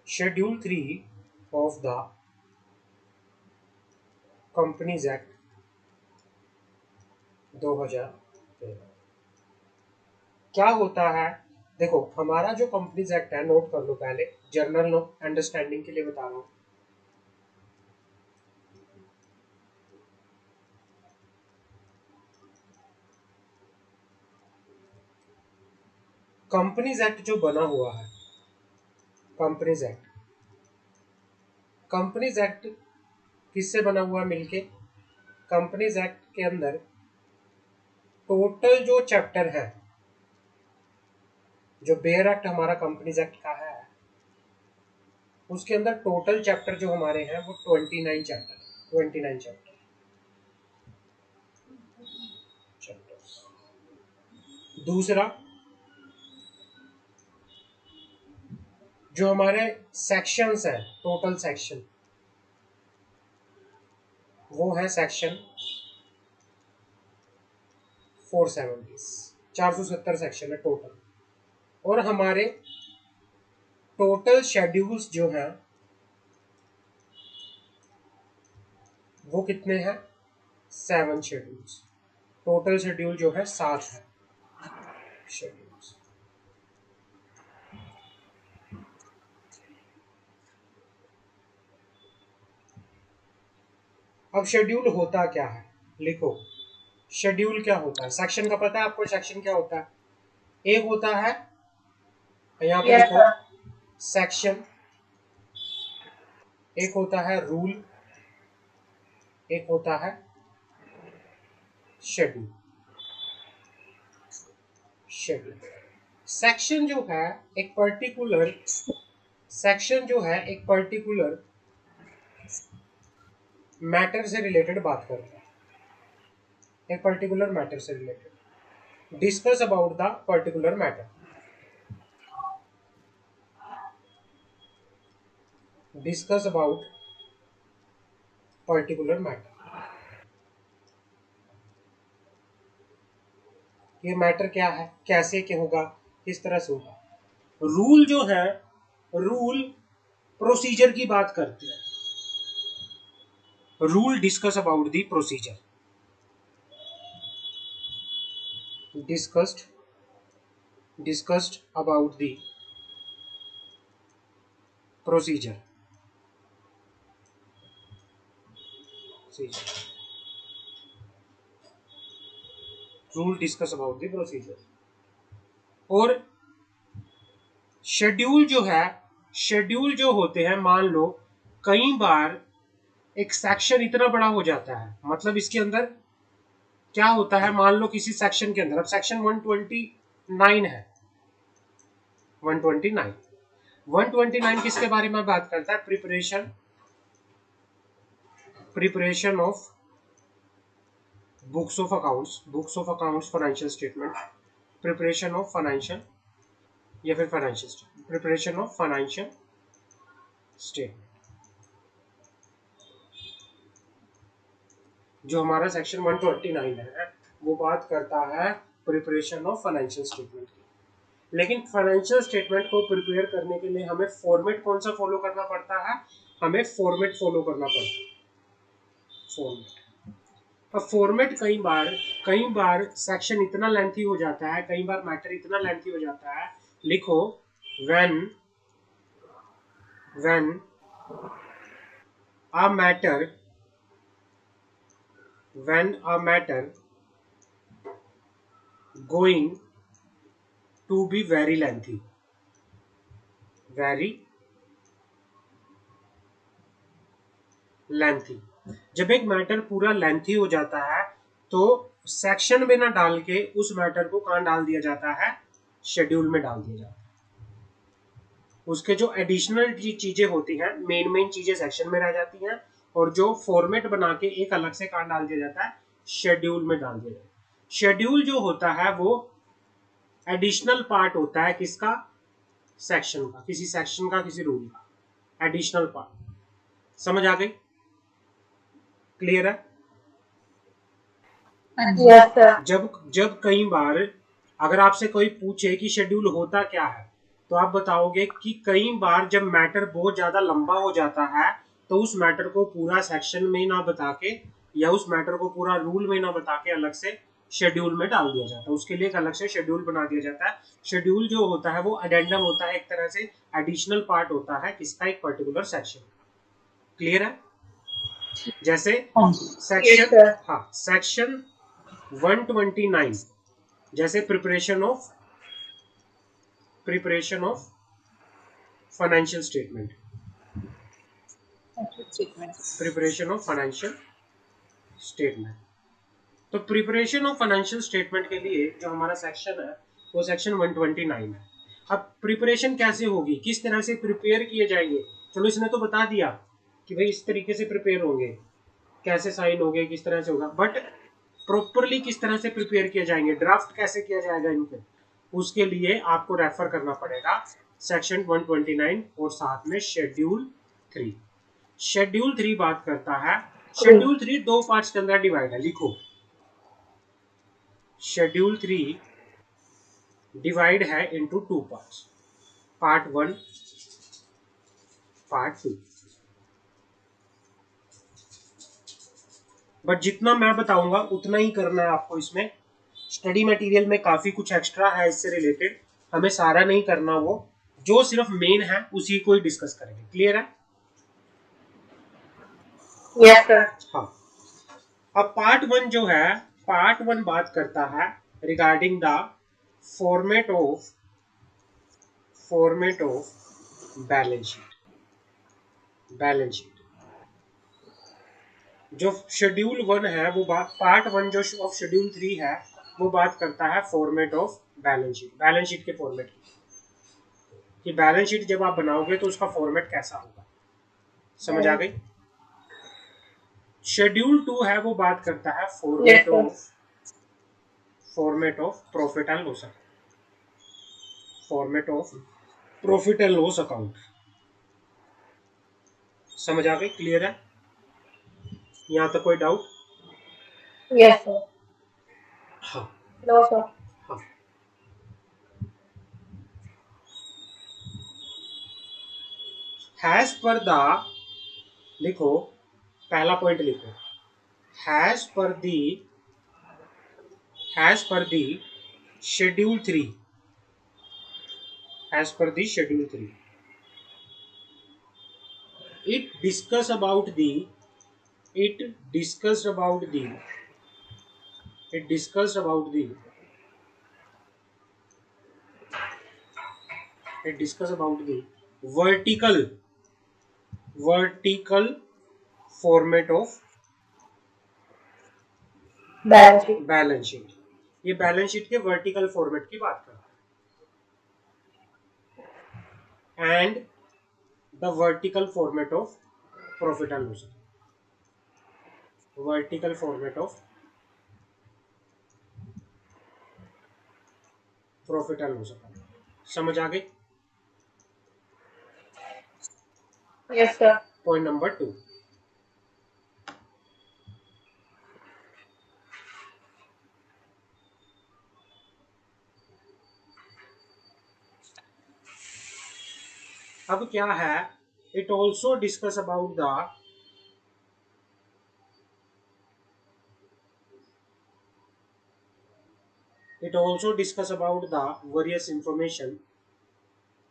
Schedule 3 of the companies act 2013 क्या होता है? देखो, हमारा जो कंपनीज एक्ट है, नोट कर लो पहले, जर्नल नो अंडरस्टैंडिंग के लिए बता रहा हूं। कंपनीज एक्ट जो बना हुआ है, कंपनीज एक्ट किससे बना हुआ है मिलके? कंपनीज एक्ट के अंदर टोटल जो चैप्टर है, जो बेयर एक्ट हमारा कंपनीज एक्ट का है, उसके अंदर टोटल चैप्टर जो हमारे हैं वो 29 चैप्टर्स। दूसरा, जो हमारे सेक्शंस हैं, टोटल सेक्शन, वो है सेक्शन 470, 470 सेक्शन है टोटल। और हमारे टोटल शेड्यूल्स जो हैं वो कितने हैं? 7 शेड्यूल्स। टोटल शेड्यूल जो है 7 है शेड्यूल्स। अब शेड्यूल होता क्या है, लिखो। शेड्यूल क्या होता है? सेक्शन का पता है आपको? सेक्शन क्या होता है? एक होता है, यहाँ पे लिखो सेक्शन, एक होता है रूल, एक होता है शेड्यूल। सेक्शन जो है एक पर्टिकुलर मैटर से रिलेटेड बात करता है, एक पर्टिकुलर मैटर से related, discuss about the particular matter, discuss about particular matter. ये मैटर क्या है, कैसे क्या होगा, किस तरह से होगा। रूल जो है, रूल प्रोसीजर की बात करते हैं। Rule discuss about the procedure, discussed about the procedure. Rule discuss about the procedure. और शेड्यूल जो होते हैं, मान लो कई बार एक सेक्शन इतना बड़ा हो जाता है, मतलब इसके अंदर क्या होता है, मान लो किसी सेक्शन के अंदर, अब सेक्शन 129 है, 129 किसके बारे में बात करता है? Preparation of books of accounts, financial statement, preparation of financial या फिर financial statement, preparation of financial statement. जो हमारा सेक्शन 129 है वो बात करता है प्रिपरेशन ऑफ फाइनेंशियल स्टेटमेंट की। लेकिन फाइनेंशियल स्टेटमेंट को प्रिपेयर करने के लिए हमें फॉर्मेट कौन सा फॉलो करना पड़ता है? हमें फॉर्मेट फॉलो करना पड़ता है, फॉर्मेट। अब फॉर्मेट कई बार सेक्शन इतना लेंथी हो जाता है, कई बार मैटर इतना लेंथी हो जाता है। लिखो, when a matter going to be very lengthy, जब एक मैटर पूरा लेंथी हो जाता है तो सेक्शन में ना डाल के उस मैटर को कहां डाल दिया जाता है? शेड्यूल में डाल दिया जाता है। उसके जो एडिशनल चीजें होती हैं, मेन चीजें सेक्शन में रह जाती हैं, और जो फॉर्मेट बना के एक अलग से कहां डाल दिया जाता है? शेड्यूल में डाल दिया जाता है। शेड्यूल जो होता है वो एडिशनल पार्ट होता है किसका? सेक्शन का, किसी सेक्शन का, किसी रूल का एडिशनल पार्ट। समझ आ गई? क्लियर है? yes, sir. जब कई बार अगर आपसे कोई पूछे कि शेड्यूल होता क्या है, तो आप बताओगे कि कई बार जब मैटर बहुत ज्यादा लंबा हो जाता है तो उस मैटर को पूरा सेक्शन में ना बता के या उस मैटर को पूरा रूल में ना बता के अलग से शेड्यूल में डाल दिया जाता है, उसके लिए एक अलग से शेड्यूल बना दिया जाता है। शेड्यूल जो होता है वो अडेंडम होता है, एक तरह से एडिशनल पार्ट होता है किसका, एक पर्टिकुलर सेक्शन। क्लियर है? जैसे सेक्शन, हाँ, सेक्शन 129 जैसे preparation of financial statement, preparation of financial statement. तो प्रिपरेशन ऑफ फाइनेंशियल स्टेटमेंट के लिए जो हमारा सेक्शन है वो सेक्शन 129 है। अब प्रिपरेशन कैसे होगी, किस तरह से प्रिपेयर किए जाएंगे, चलो इसने तो बता दिया कि भाई इस तरीके से प्रिपेयर होंगे, कैसे साइन होंगे, किस तरह से होगा, बट प्रॉपरली किस तरह से प्रिपेयर किए जाएंगे, ड्राफ्ट कैसे किया जाएगा इनके, उसके लिए आपको रेफर करना पड़ेगा सेक्शन 129 और साथ में शेड्यूल 3। शेड्यूल 3 बात करता है, शेड्यूल 3 दो पार्ट्स के अंदर डिवाइड है, लिखो शेड्यूल 3 डिवाइड है into 2 parts, part 1, part 2। But जितना मैं बताऊंगा उतना ही करना है आपको। इसमें स्टडी मटेरियल में काफी कुछ एक्स्ट्रा है इससे रिलेटेड, हमें सारा नहीं करना, वो जो सिर्फ मेन है उसी को ही डिस्कस करेंगे। क्लियर है? Yes sir. हाँ, अब पार्ट 1 जो है, पार्ट 1 बात करता है regarding the format of balance sheet. जो शेड्यूल 1 है वो पार्ट 1 जो ऑफ शेड्यूल 3 है वो बात करता है फॉर्मेट ऑफ बैलेंस शीट के फॉर्मेट की, कि बैलेंस शीट जब आप बनाओगे तो उसका फॉर्मेट कैसा होगा। समझ आ गई? शेड्यूल 2 है वो बात करता है format of profit and loss account, format of profit and loss account. समझ आ गई? क्लियर है? यहाँ तक कोई डाउट? Yes sir. हाँ, नो सर। हाँ। हैज पर द, लिखो पहला पॉइंट लिखो, हैज पर the schedule 3, as per the schedule 3 it discussed about the vertical format of balance sheet. ये बैलेंस शीट के वर्टिकल फॉर्मेट की बात करता है, and the vertical format of profit and loss, vertical format of profit and loss account. समझ आ गई? Yes sir. Point number 2, अब क्या है, it also discuss about the various information.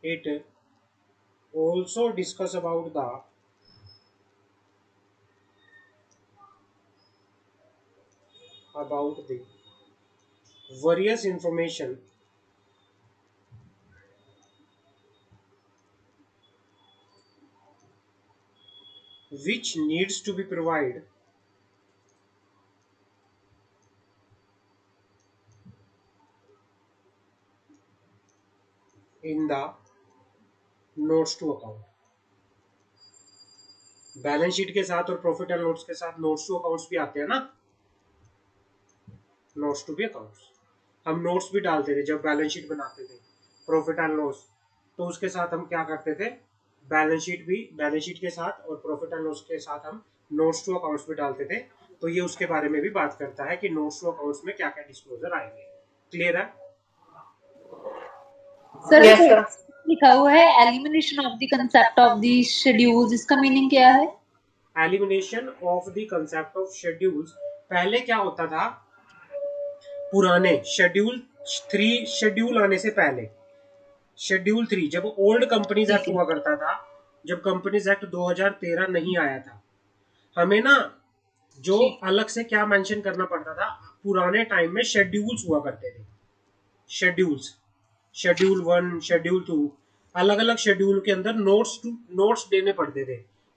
It also discuss about the various information which needs to be provided in the notes to account। Balance sheet के साथ और profit and loss के साथ notes to accounts भी आते हैं ना, notes to be accounts. हम नोट्स भी डालते थे जब बैलेंस शीट बनाते थे प्रॉफिट एंड लॉस, तो उसके साथ हम क्या करते थे, बैलेंस शीट के साथ और प्रॉफिट एंड लॉस के साथ हम नोट्स टू अकाउंट्स भी डालते थे। तो ये उसके बारे में भी बात करता है कि नोट्स टू अकाउंट्स में क्या क्या डिस्क्लोजर आएंगे। क्लियर है? सर लिखा हुआ है elimination of the concept of the schedules, इसका मीनिंग क्या है? Elimination of the concept of schedules, पहले क्या होता था, पुराने शेड्यूल 3 शेड्यूल आने से पहले, शेड्यूल 3 जब ओल्ड कंपनीज एक्ट हुआ करता था, जब कंपनीज एक्ट 2013 नहीं आया था, हमें ना जो अलग से क्या मेंशन करना पड़ता था, पुराने टाइम में शेड्यूल्स हुआ करते थे, शेड्यूल्स, शेड्यूल 1, शेड्यूल 2, अलग अलग शेड्यूल के अंदर नोट्स देने पड़ते थे,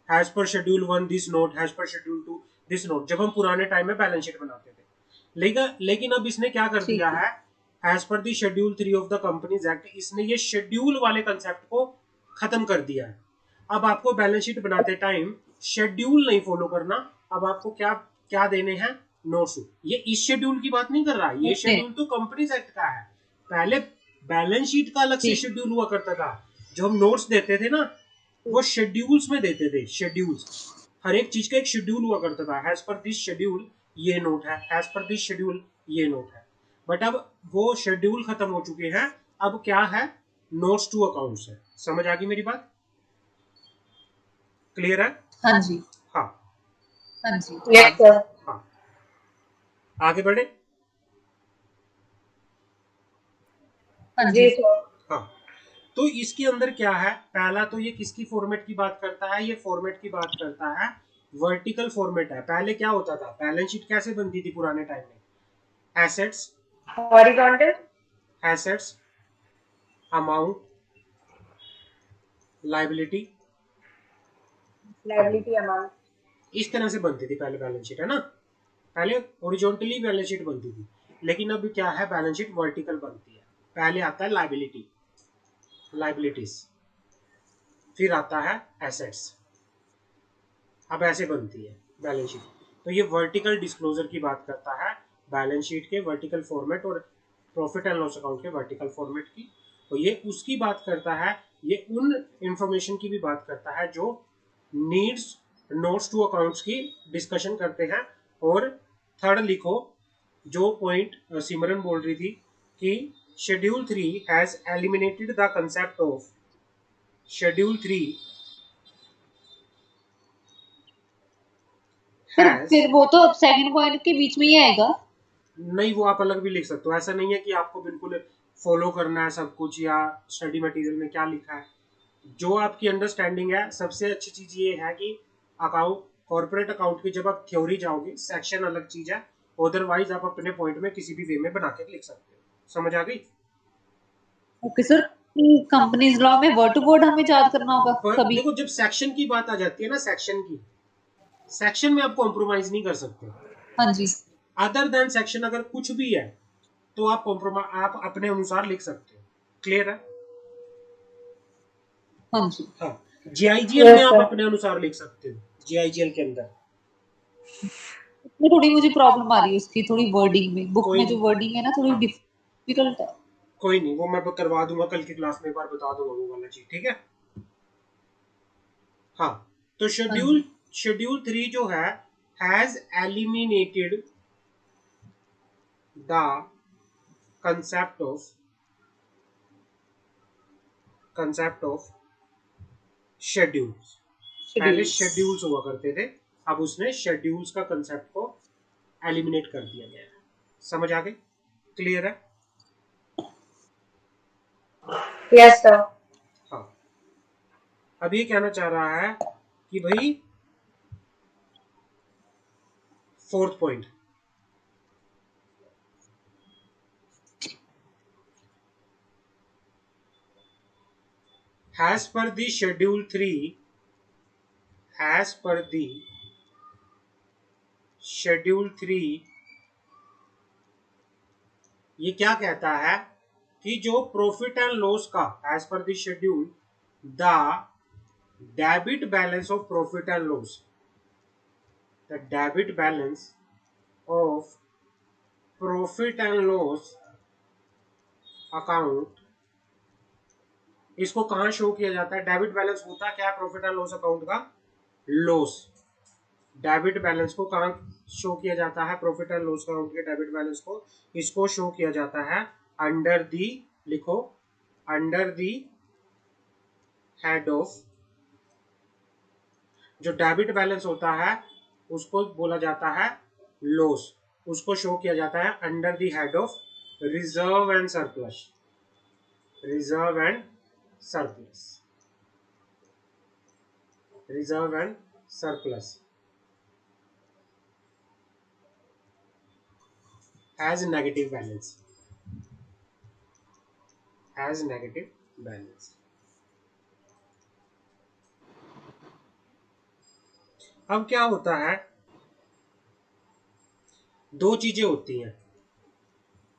as per schedule 1 this note, as per schedule 2 this note, जब हम पुराने टाइम में बैलेंस शीट बनाते थे। लेकिन अब इसने क्या कर दिया है, as per the schedule 3 of the companies act, इसने ये शेड्यूल वाले कंसेप्ट को खत्म कर दिया है। अब आपको बैलेंस शीट बनाते टाइम शेड्यूल नहीं फॉलो करना, अब आपको क्या क्या देने हैं, नोट्स। ये इस शेड्यूल की बात नहीं कर रहा, ये शेड्यूल तो कंपनीज एक्ट का है। पहले बैलेंस शीट का अलग से शेड्यूल हुआ करता था, जो हम नोट्स देते थे ना, वो शेड्यूल्स में देते थे, शेड्यूल्स, हर एक चीज का एक शेड्यूल हुआ करता था, एज पर दिस शेड्यूल ये नोट है, एज पर दिस शेड्यूल ये नोट है। बट अब वो शेड्यूल खत्म हो चुके हैं, अब क्या है, नोट्स टू अकाउंट्स है। समझ आ गई मेरी बात? क्लियर है? हाँ जी, हाँ हाँ जी, यस सर। हाँ, आगे बढ़े। हाँ जी जी, सर। हाँ, तो इसके अंदर क्या है, पहला तो ये किसकी फॉर्मेट की बात करता है, ये फॉर्मेट की बात करता है, वर्टिकल फॉर्मेट है। पहले क्या होता था, बैलेंस शीट कैसे बनती थी पुराने टाइम में, assets, horizontal. Assets, amount, liability, liability amount. इस तरह से बनती थी पहले बैलेंस शीट, है ना। पहले हॉरिजॉन्टली बैलेंस शीट बनती थी, लेकिन अब क्या है, बैलेंस शीट वर्टिकल बनती है। पहले आता है लाइबिलिटी, लाइबिलिटीज, फिर आता है एसेट्स, अब ऐसे बनती है बैलेंस शीट। तो ये वर्टिकल डिस्क्लोजर की बात करता है, बैलेंस शीट के वर्टिकल फॉर्मेट और प्रॉफिट एंड लॉस अकाउंट के वर्टिकल फॉर्मेट की। तो ये उसकी बात करता है, ये उन इंफॉर्मेशन की भी बात करता है जो नीड्स नोट्स टू अकाउंट्स की डिस्कशन करते हैं। और थर्ड लिखो, जो पॉइंट सिमरन बोल रही थी कि schedule 3 has eliminated the concept of, schedule 3 फिर वो तो अब सेकंड पॉइंट के बीच में ही आएगा। नहीं, वो आप अलग भी लिख सकते हो, ऐसा नहीं है कि आपको बिल्कुल फॉलो करना है सब कुछ, या स्टडी मटेरियल में क्या लिखा है, जो आपकी अंडरस्टैंडिंग है। सबसे अच्छी चीज ये है कि अकाउंट, कॉर्पोरेट अकाउंट की जब आप थ्योरी जाओगे, सेक्शन अलग चीज है, अदरवाइज आप अपने पॉइंट में किसी भी वे में बना के लिख सकते हो। समझ आ गई? ओके सर, कंपनीज लॉ में वर्ड टू वर्ड हमें याद करना होगा पर कभी? देखो, जब सेक्शन की बात आ जाती है ना, सेक्शन की, सेक्शन में आप कॉम्प्रोमाइज नहीं कर सकते। हाँ जी, अदर देन सेक्शन अगर कुछ भी है तो आप कॉम्प्रोमाइज, आप अपने अनुसार लिख सकते हो। क्लियर है? हाँ जी। हाँ, जीआईजीएल में आप अपने अनुसार लिख सकते हो, जीआईजीएल के अंदर। में थोड़ी मुझे प्रॉब्लम आ रही है उसकी, थोड़ी वर्डिंग में, बुक कोई में जो वर्डिंग है ना थोड़ी डिफिकल्ट है। कोई नहीं, वो मैं करवा दूंगा, कल की क्लास में एक बार बता दूंगा वो वाला चीज, ठीक है। हाँ, तो शेड्यूल 3 जो है, has eliminated the concept of schedules. पहले शेड्यूल्स हुआ करते थे, अब उसने शेड्यूल्स का कंसेप्ट को एलिमिनेट कर दिया गया है। समझ आ गई? क्लियर है? Yes sir. हाँ, अब ये कहना चाह रहा है कि भाई, fourth point, as per the schedule 3, as per the schedule 3, ये क्या कहता है कि जो प्रॉफिट एंड लॉस का, as per the schedule, the debit balance of profit and loss, the debit balance of profit and loss account, इसको कहां show किया जाता है? डेबिट बैलेंस होता क्या है प्रॉफिट एंड लॉस अकाउंट का? लॉस। डेबिट बैलेंस को कहां शो किया जाता है? प्रॉफिट एंड लॉस अकाउंट के डेबिट बैलेंस को, इसको शो किया जाता है अंडर दी, लिखो, अंडर दी हेड ऑफ, जो डेबिट बैलेंस होता है उसको बोला जाता है लॉस, उसको शो किया जाता है under the head of reserve and surplus, reserve and surplus, reserve and surplus as negative balance, as negative balance। अब क्या होता है, दो चीजें होती हैं,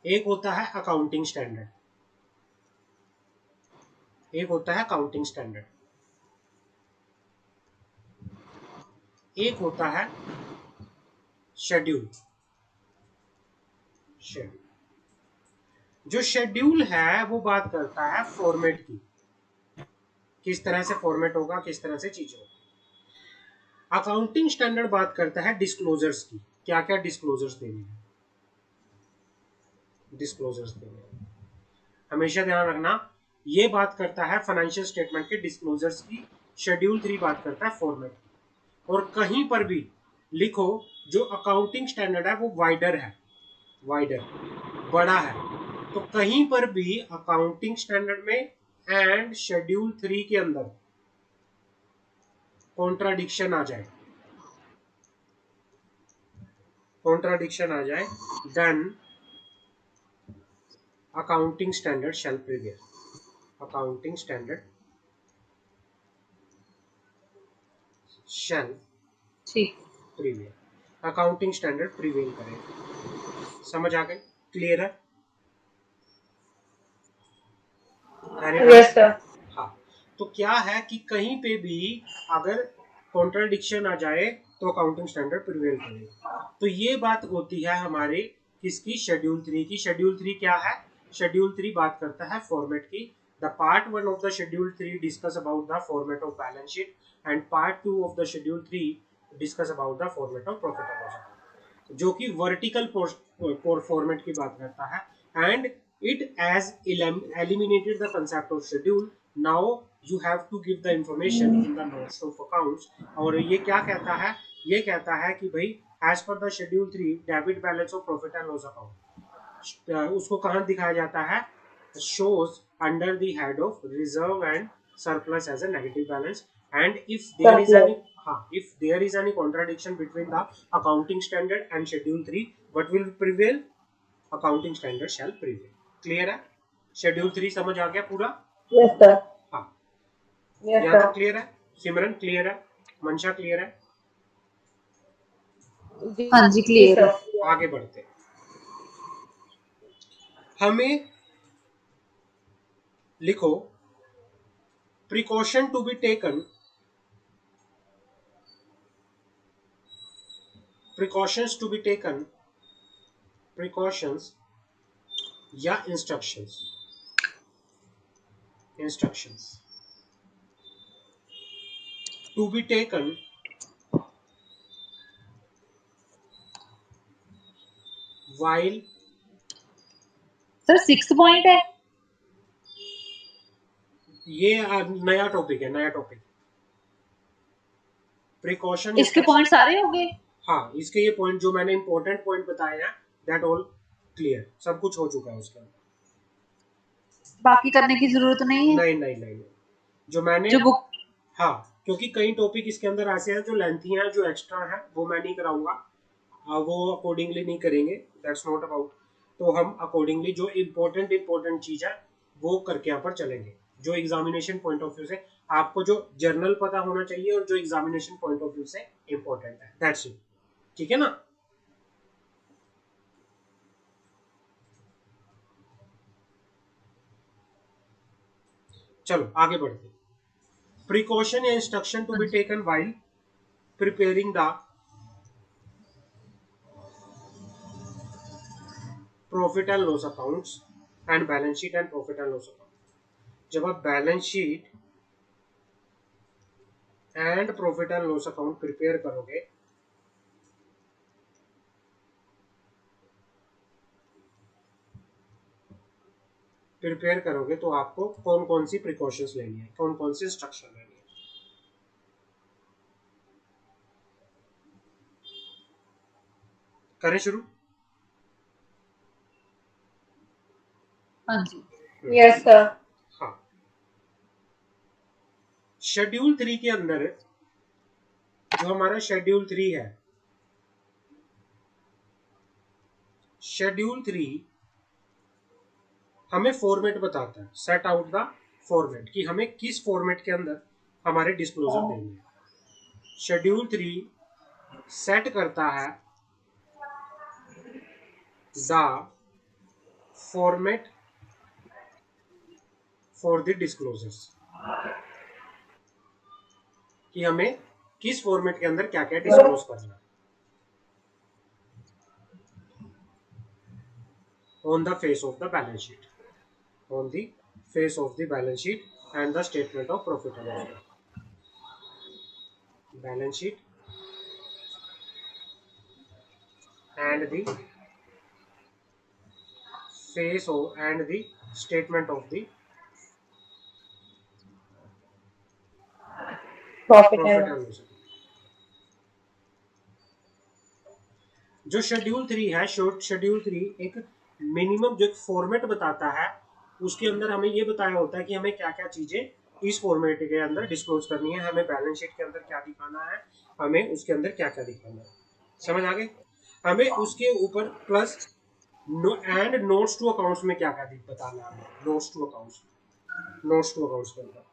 एक होता है अकाउंटिंग स्टैंडर्ड, एक होता है अकाउंटिंग स्टैंडर्ड, एक होता है शेड्यूल। शेड्यूल, जो शेड्यूल है वो बात करता है फॉर्मेट की, किस तरह से फॉर्मेट होगा, किस तरह से चीज होगा। अकाउंटिंग स्टैंडर्ड बात करता है डिस्क्लोजर्स की, क्या क्या डिस्क्लोजर्स देने हैं, डिस्क्लोजर्स देने हैं। हमेशा ध्यान रखना, ये बात करता है फाइनेंशियल स्टेटमेंट के डिस्क्लोजर्स की, शेड्यूल 3 बात करता है फॉर्मेट की। और कहीं पर भी लिखो जो अकाउंटिंग स्टैंडर्ड है वो वाइडर है, वाइडर बड़ा है, तो कहीं पर भी अकाउंटिंग स्टैंडर्ड में एंड शेड्यूल 3 के अंदर कॉन्ट्राडिक्शन आ जाए, कॉन्ट्राडिक्शन आ जाए, then accounting standard shall prevail, accounting standard shall prevail, accounting standard prevail करेगा। समझ आ गई, क्लियर है? Yes, sir. हाँ, तो क्या है कि कहीं पे भी अगर कॉन्ट्राडिक्शन आ जाए तो अकाउंटिंग स्टैंडर्ड प्रिवेल करेगा। तो ये बात होती है हमारे किसकी, शेड्यूल 3 की। शेड्यूल 3 क्या है, शेड्यूल 3 बात करता है फॉर्मेट की। The part 1 of the schedule 3 discuss about the format of balance sheet and part 2 of the schedule 3 discuss about the format of profit and loss account, जो कि वर्टिकल फॉर्मेट की बात करता है। And it as eliminated the concept of schedule, now you have to give the information in the notes of accounts। और ये क्या कहता है, ये कहता है कि भाई as per the schedule 3 debit balance of profit and loss account उसको कहाँ दिखाया जाता है, shows under the head of reserve and surplus as a negative balance, and if there is any if there is any contradiction between the accounting standard and schedule 3, what will prevail, accounting standard shall prevail. Clear है? Schedule 3 समझ आ गया पूरा? Yes, sir. हाँ, Yes, यहाँ तक sir. Clear है? सिमरन clear है? मंशा क्लियर है? हाँ जी, Yes, क्लियर है। sir. आगे बढ़ते हैं। हमें लिखो precaution to be taken, precautions to be taken, precautions या instructions, instructions to be taken while, sir 6 point है। ये नया टॉपिक है, नया टॉपिक। प्रिकॉशन इसके पॉइंट सारे हो गए? हाँ, इसके ये पॉइंट जो मैंने इंपॉर्टेंट पॉइंट बताए हैं, दैट ऑल क्लियर, सब कुछ हो चुका है उसके अंदर, बाकी करने की जरूरत नहीं है? नहीं नहीं नहीं, जो मैंने जो बुक, हाँ, क्योंकि कई टॉपिक इसके अंदर ऐसे हैं जो लेंथी हैं, जो एक्स्ट्रा हैं, वो मैं नहीं कराऊंगा, वो अकॉर्डिंगली नहीं करेंगे, दैट्स नॉट अबाउट। तो हम अकॉर्डिंगली जो इम्पोर्टेंट चीज है वो करके यहाँ पर चलेंगे, जो एग्जामिनेशन पॉइंट ऑफ व्यू से आपको जो जर्नल पता होना चाहिए और जो एग्जामिनेशन पॉइंट ऑफ व्यू से इम्पोर्टेंट है, दैट्स इट। ठीक है ना? चलो आगे बढ़ते हैं। प्रिकॉशन या instruction to be taken while preparing the profit and loss accounts and balance sheet and profit and loss account. जब आप balance sheet and profit and loss account prepare करोगे प्रिपेयर करोगे तो आपको कौन कौन सी प्रिकॉशंस लेनी है, कौन कौन सी इंस्ट्रक्शन लेनी है। करें शुरू? हाँ जी। Yes, sir. हाँ, शेड्यूल 3 के अंदर जो हमारा शेड्यूल 3 है, शेड्यूल 3 हमें फॉर्मेट बताता है, सेट आउट द फॉर्मेट, कि हमें किस फॉर्मेट के अंदर हमारे डिस्क्लोजर देने हैं। शेड्यूल 3 सेट करता है the format for the disclosures, कि हमें किस फॉर्मेट के अंदर क्या क्या डिस्क्लोज करना है on the face of the balance sheet, on the face of the balance sheet and the statement of profit and loss, balance sheet and the face of and the statement of the Profit profit and and loss। जो schedule 3 है, short schedule 3 एक minimum जो एक format बताता है, उसके अंदर हमें ये बताया होता है कि हमें क्या क्या चीजें इस फॉर्मेट के अंदर डिस्क्लोज करनी है, हमें बैलेंस शीट के अंदर क्या दिखाना है, हमें उसके अंदर क्या क्या दिखाना है। समझ आ गए? हमें उसके ऊपर plus and notes to accounts में क्या क्या बताना है, notes to accounts, notes to accounts के अंदर।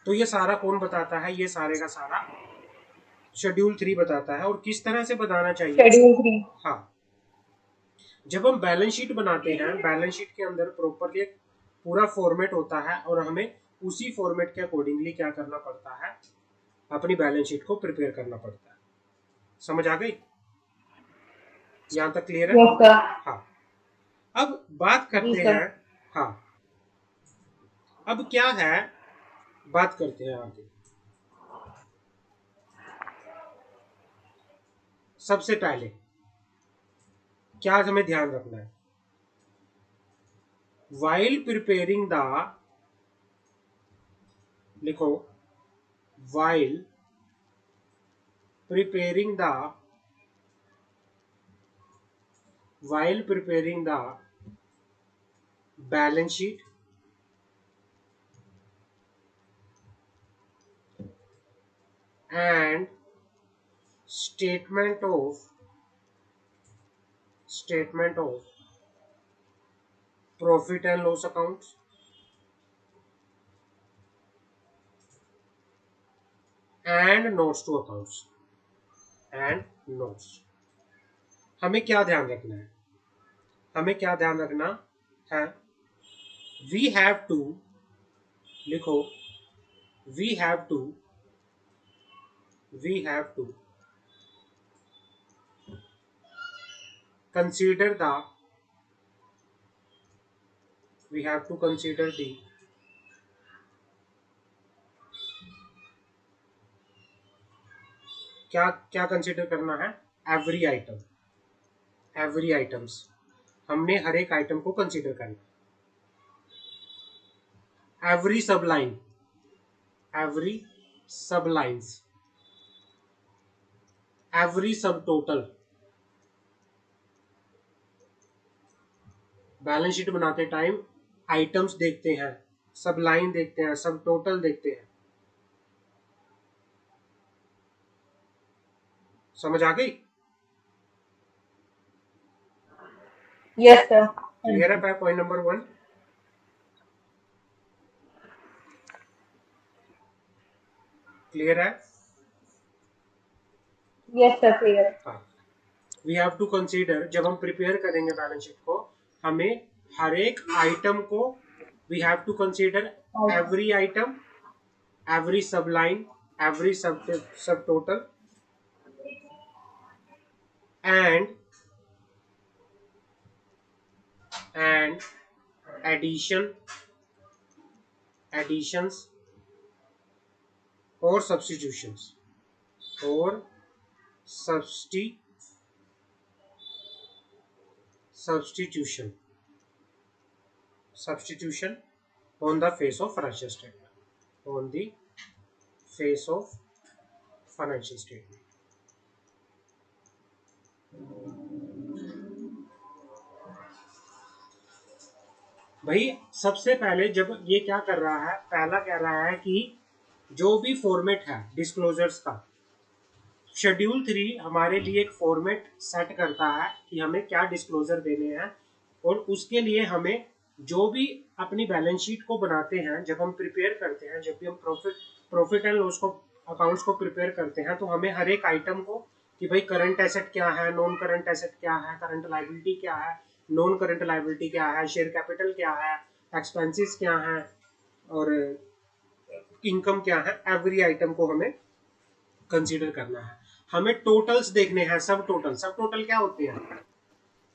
तो ये सारा कौन बताता है? ये सारे का सारा शेड्यूल 3 बताता है। और किस तरह से बताना चाहिए? Schedule 3. हाँ, जब हम बैलेंस शीट बनाते हैं, बैलेंस शीट के अंदर प्रॉपरली एक पूरा फॉर्मेट होता है और हमें उसी फॉर्मेट के अकॉर्डिंगली क्या करना पड़ता है, अपनी बैलेंस शीट को प्रिपेयर करना पड़ता है। समझ आ गई? यहाँ तक क्लियर है? Yes, sir. हाँ, अब बात करते जी, सर. हैं। हाँ, अब क्या है, बात करते हैं आगे। सबसे पहले क्या हमें ध्यान रखना है? वाइल प्रिपेयरिंग द, लिखो, while preparing the, while preparing the balance sheet and statement of profit and loss accounts and notes to accounts and notes, हमें क्या ध्यान रखना है? हमें क्या ध्यान रखना है? वी हैव टू, लिखो, we have to consider the, we have to consider the क्या क्या कंसिडर करना है? एवरी आइटम, एवरी आइटम्स, हमने हर एक आइटम को कंसिडर करना। एवरी सब लाइन, एवरी सब lines, every sub total. Balance sheet बनाते टाइम आइटम्स देखते हैं, सब लाइन देखते हैं, सब टोटल देखते हैं। समझ आ गई? Yes, sir. क्लियर है पॉइंट नंबर 1? क्लियर है? Yes, sir. Clear. हाँ, वी हैव टू कंसीडर, जब हम प्रिपेयर करेंगे बैलेंस शीट को, हमें हर एक आइटम को, we have to consider every item, every sub line, every sub total and additions or substitutions or substitution substitution on the face of financial statement, on the face of financial statement. भाई सबसे पहले जब ये क्या कर रहा है, पहला कह रहा है कि जो भी फॉर्मेट है डिस्क्लोजर्स का, शेड्यूल 3 हमारे लिए एक फॉर्मेट सेट करता है कि हमें क्या डिस्क्लोजर देने हैं, और उसके लिए हमें जो भी अपनी बैलेंस शीट को बनाते हैं, जब हम प्रिपेयर करते हैं, जब भी हम प्रॉफिट एंड लॉस को अकाउंट्स को प्रिपेयर करते हैं, तो हमें हर एक आइटम को कि भाई करंट एसेट क्या है, नॉन करंट एसेट क्या है, करंट लायबिलिटी क्या है, नॉन करंट लायबिलिटी क्या है, शेयर कैपिटल क्या है, एक्सपेंसेस क्या है, और इनकम क्या है, एवरी आइटम को हमें कंसीडर करना है। हमें टोटल्स देखने हैं, सब टोटल क्या होते हैं,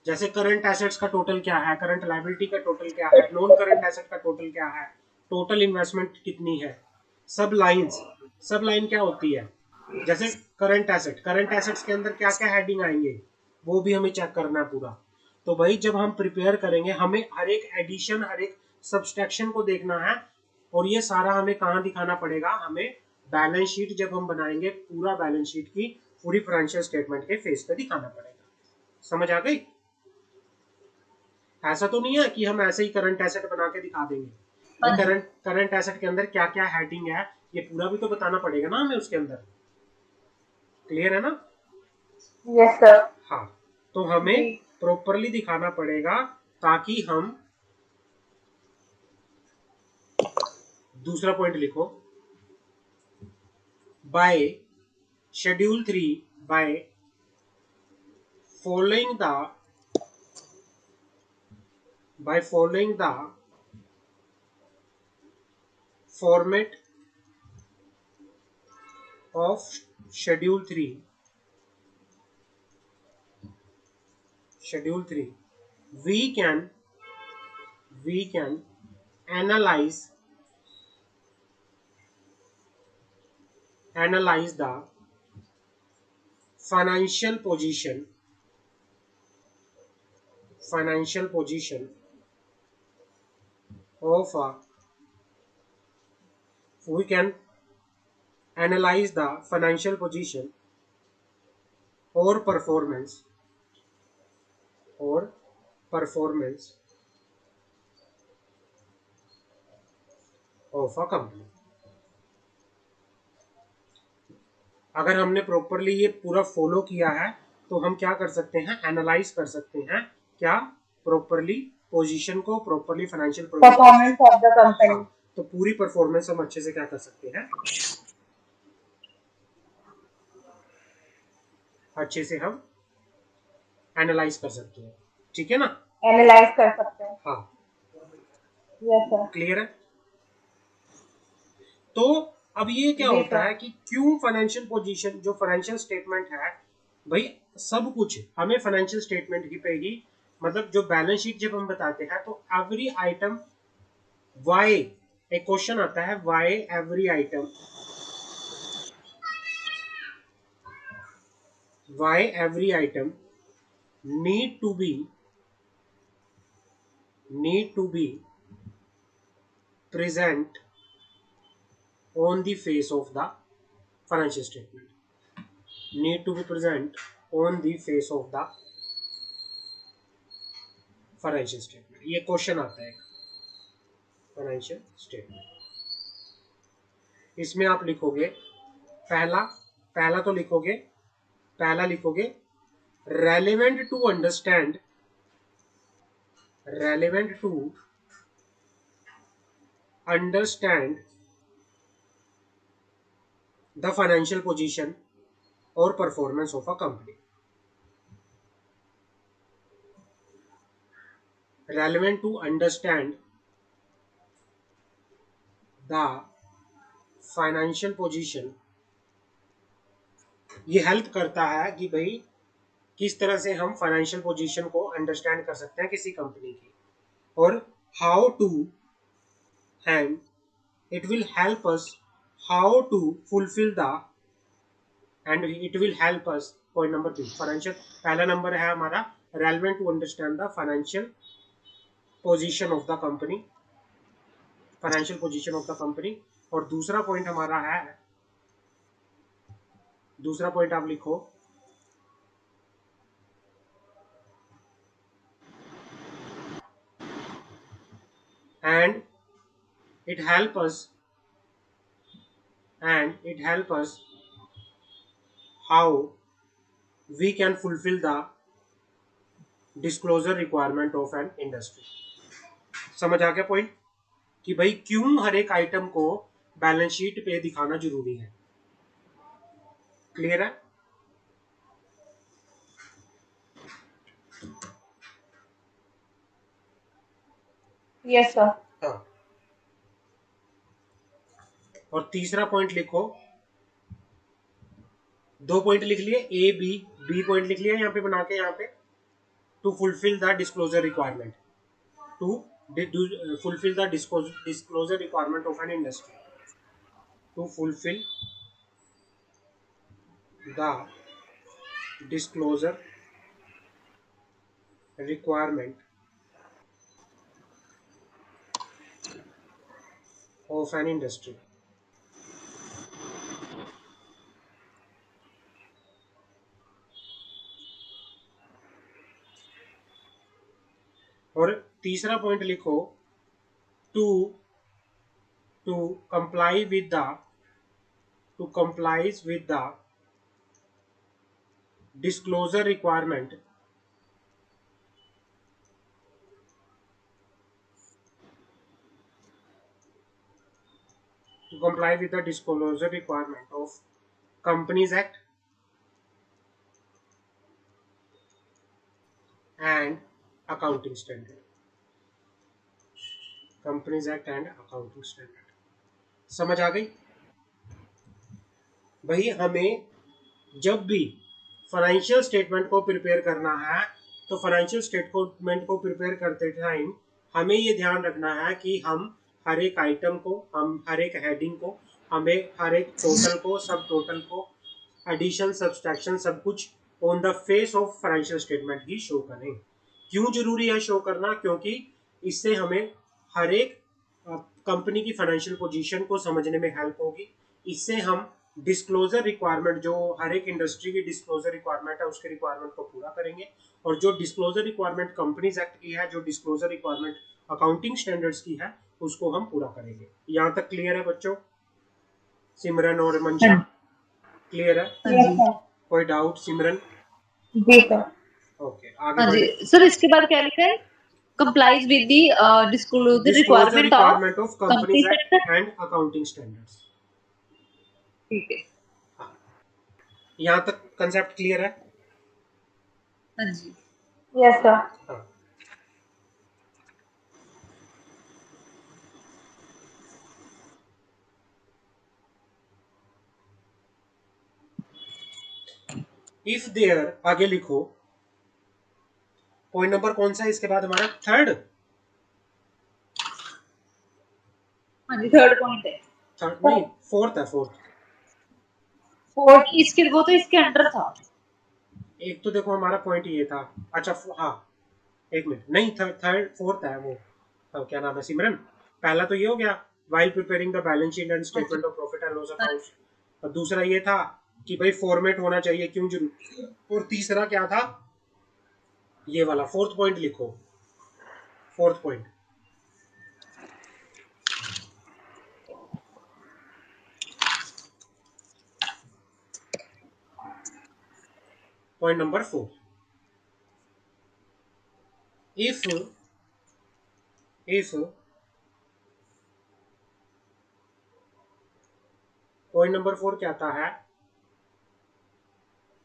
जैसे करंट एसेट्स का टोटल क्या है, करंट लायबिलिटी का टोटल क्या है, नॉन करंट एसेट का टोटल क्या है, टोटल इन्वेस्टमेंट कितनी है, सब लाइन क्या होती है, जैसे करंट एसेट्स के अंदर क्या क्या हेडिंग आएंगे वो भी हमें चेक करना है पूरा। तो भाई जब हम प्रिपेयर करेंगे, हमें हर एक एडिशन, हर एक सब्सट्रैक्शन को देखना है, और ये सारा हमें कहाँ दिखाना पड़ेगा, हमें बैलेंस शीट जब हम बनाएंगे, पूरा बैलेंस शीट की पूरी फाइनेंशियल स्टेटमेंट के फेस पे दिखाना पड़ेगा। समझ आ गई? ऐसा तो नहीं है कि हम ऐसे ही करंट एसेट बना के दिखा देंगे। करंट एसेट के अंदर क्या क्या हेडिंग है ये पूरा भी तो बताना पड़ेगा ना हमें उसके अंदर। क्लियर है ना? Yes sir. हाँ, तो हमें प्रॉपरली दिखाना पड़ेगा ताकि हम, दूसरा पॉइंट लिखो, by schedule 3 by following the format of schedule 3 we can analyze the financial position of we can analyze the financial position or performance of a company। अगर हमने प्रॉपरली ये पूरा फॉलो किया है तो हम क्या कर सकते हैं, एनालाइज कर सकते हैं क्या, प्रॉपरली पोजीशन को, properly financial performance of the company. तो पूरी परफॉर्मेंस हम अच्छे से क्या कर सकते हैं, अच्छे से हम एनालाइज कर सकते हैं। ठीक है ना? एनालाइज कर सकते हैं। हाँ, यस सर। क्लियर है? तो अब ये क्या जी होता सर। है कि क्यों फाइनेंशियल पोजीशन, जो फाइनेंशियल स्टेटमेंट है भाई, सब कुछ हमें फाइनेंशियल स्टेटमेंट की पे ही, मतलब जो बैलेंस शीट जब हम बताते हैं तो एवरी आइटम, वाई, एक क्वेश्चन आता है, why every item, why every item need to be present on the face of the financial statement, need to be present on the face of the financial statement. ये question आता है financial statement, इसमें आप लिखोगे पहला तो लिखोगे, पहला लिखोगे relevant to understand the financial position or performance of a company, relevant to understand the financial position। ये हेल्प करता है कि भाई किस तरह से हम फाइनेंशियल पोजीशन को अंडरस्टैंड कर सकते हैं किसी कंपनी की, और how to and it will help us how to fulfill the, and it will help us, point number 2 financial, पहला नंबर है हमारा relevant to understand the financial position of the company, financial position of the company. और दूसरा point हमारा है, दूसरा point आप लिखो, and it help us, and it help us how we can fulfill the disclosure requirement of an industry। समझ आ गया point कि भाई क्यों हर एक आइटम को बैलेंस शीट पे दिखाना जरूरी है। क्लियर है? Yes, sir. हाँ। और तीसरा पॉइंट लिखो, दो पॉइंट लिख लिए, ए बी, बी पॉइंट लिख लिया यहाँ पे बना के, यहाँ पे to fulfill the disclosure requirement, to fulfill the disclosure requirement of an industry, to fulfill the disclosure requirement of an industry। और तीसरा पॉइंट लिखो, to to comply with the, to complies with the disclosure requirement to comply with the disclosure requirement of Companies Act and Accounting Standard, Companies Act and Accounting Standard। समझ आ गई भाई? हमें जब भी फाइनेंशियल स्टेटमेंट को prepare करना है, तो फाइनेंशियल स्टेटमेंट को प्रिपेयर करते टाइम हमें ये ध्यान रखना है कि हम हर एक आइटम को, हम हर एक हेडिंग को, हमें हर एक टोटल को, सब टोटल को, एडिशन, सब्सट्रैक्शन, सब कुछ on the face of financial statement he show करें। क्यों जरूरी है शो करना? क्योंकि इससे हमें हर एक कंपनी की फाइनेंशियल पोजीशन को समझने में हेल्प होगी। इससे हम डिस्क्लोजर रिक्वायरमेंट, जो हर एक इंडस्ट्री की डिस्क्लोजर रिक्वायरमेंट है, उसके रिक्वायरमेंट को पूरा करेंगे। और जो डिस्क्लोजर रिक्वायरमेंट कंपनीज एक्ट की है, जो डिस्क्लोजर रिक्वायरमेंट अकाउंटिंग स्टैंडर्ड्स की है, उसको हम पूरा करेंगे। यहाँ तक क्लियर है बच्चों? सिमरन और मंशा क्लियर है? Yes, sir. कोई डाउट सिमरन? जी सर। ओके, आगे हाँ जी बढ़े। सर, इसके बाद क्या लिखा है? Complies with the disclosure disclosure requirement requirement of of companies company act sector. And accounting standards. ठीक है। यहाँ तक कंसेप्ट क्लियर है? हाँ जी। Yes, sir. हाँ। इफ देयर, आगे लिखो, पॉइंट नंबर कौन सा है इसके बाद हमारा? थर्ड? हाँ जी, थर्ड पॉइंट है। थर्ड नहीं, फोर्थ है, फोर्थ। फोर्थ। इसके, वो तो इसके अंडर था। एक तो देखो हमारा पॉइंट ये था। अच्छा हाँ, एक मिनट, नहीं थर्ड, फोर्थ है वो। हाँ, क्या नाम है सिमरन? पहला तो ये हो गया, while preparing the balance sheet and हाँ जी। Statement of profit and loss accounts. और दूसरा ये था कि भाई फॉर्मेट होना चाहिए, क्यों जरूरी। और तीसरा क्या था? ये वाला फोर्थ पॉइंट लिखो, fourth point. Point number 4, if point number 4 क्या आता है?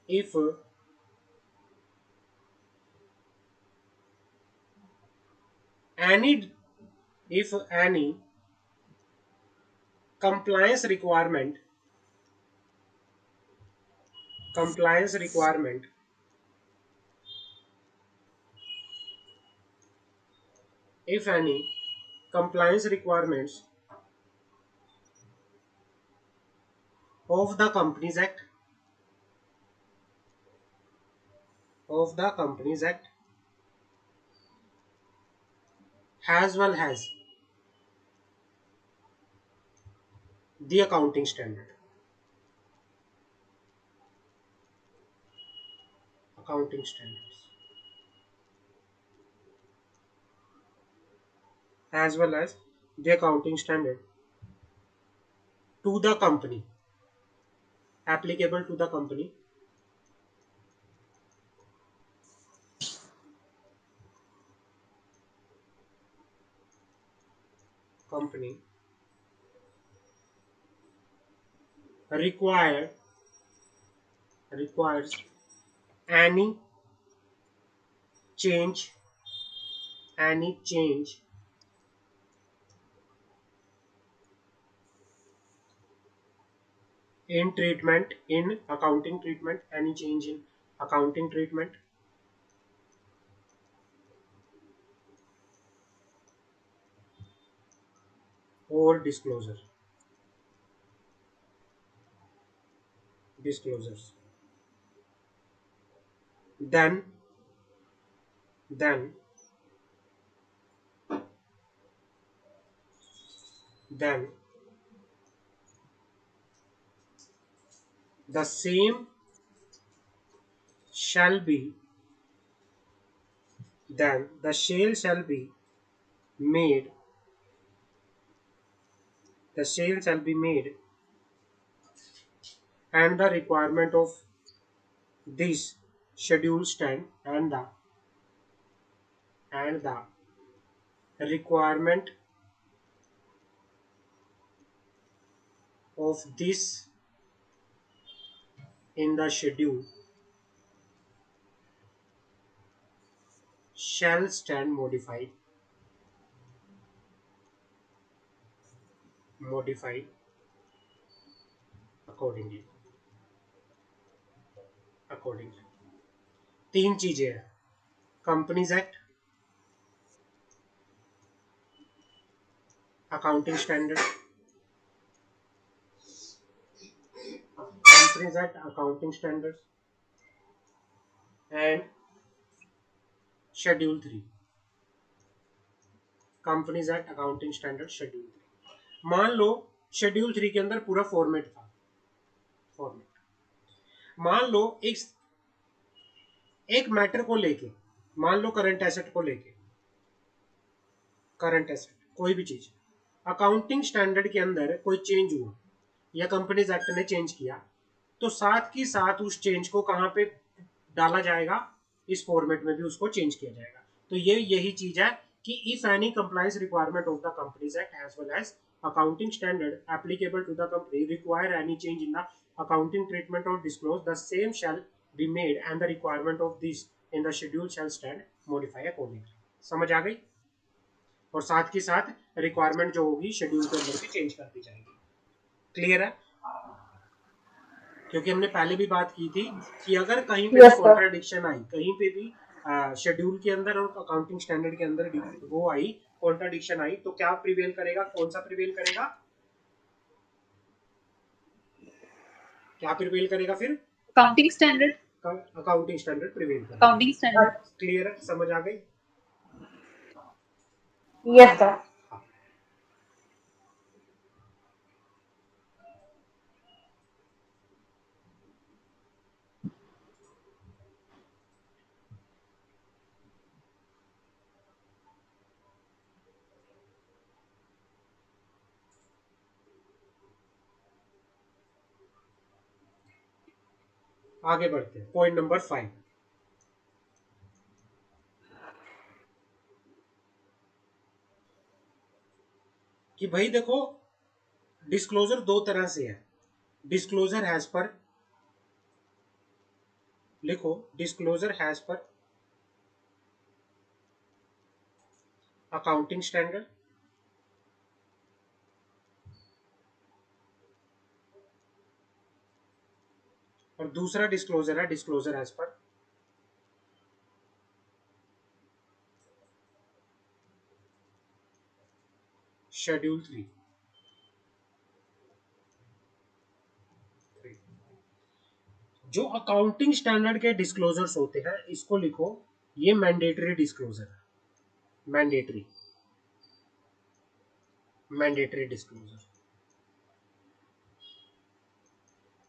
if any if any compliance requirement if any compliance requirements of the Companies Act as well as the accounting standard. Accounting standards. As well as the accounting standard to the company, applicable to the company, required requires any change any change in treatment in accounting treatment any change in accounting treatment or disclosures, then then then the same shall be then the sale shall be made the sale shall be made and the requirement of this schedule stand and the requirement of this in the schedule shall stand modified accordingly. तीन चीजें हैं, companies act, accounting standard, companies act, accounting standard and schedule 3. Companies act, accounting standard, schedule 3. मान लो schedule 3 के अंदर पूरा format था. मान लो एक मैटर को लेके, मान लो करंट एसेट को लेके, करंट एसेट कोई भी चीज अकाउंटिंग स्टैंडर्ड के अंदर कोई चेंज हुआ या कंपनीज एक्ट ने चेंज किया, तो साथ की साथ उस चेंज को कहां पे डाला जाएगा, इस फॉर्मेट में भी उसको चेंज किया जाएगा. तो यही चीज है कि if any compliance requirement of the companies act as well as accounting standard applicable to the company require any change in the accounting treatment or disclose, the same shall be made and the requirement of this in the schedule shall stand modify accordingly. समझ आ गई? और साथ के साथ requirement जो होगी schedule के अंदर भी चेंज कर दी जाएगी. क्लियर है? क्योंकि हमने पहले भी बात की थी कि अगर कहीं पे कॉन्ट्राडिक्शन आई, कहीं पे भी शेड्यूल के अंदर और अकाउंटिंग स्टैंडर्ड के अंदर वो आई, कॉन्ट्राडिक्शन आई, तो क्या प्रिवेल करेगा, कौन सा प्रिवेल करेगा, क्या प्रिवेल करेगा फिर? Accounting standard. Accounting standard prevail करेगा. Accounting standard. क्लियर है? समझ आ गई? Yes sir. आगे बढ़ते हैं. पॉइंट नंबर 5 कि भाई देखो डिस्क्लोजर दो तरह से है. डिस्क्लोजर हैज पर, लिखो डिस्क्लोजर हैज पर अकाउंटिंग स्टैंडर्ड और दूसरा डिस्क्लोजर है डिस्क्लोजर एज पर शेड्यूल 3. जो अकाउंटिंग स्टैंडर्ड के डिस्क्लोजर्स होते हैं इसको लिखो, ये मैंडेटरी डिस्क्लोजर है. Mandatory mandatory disclosure.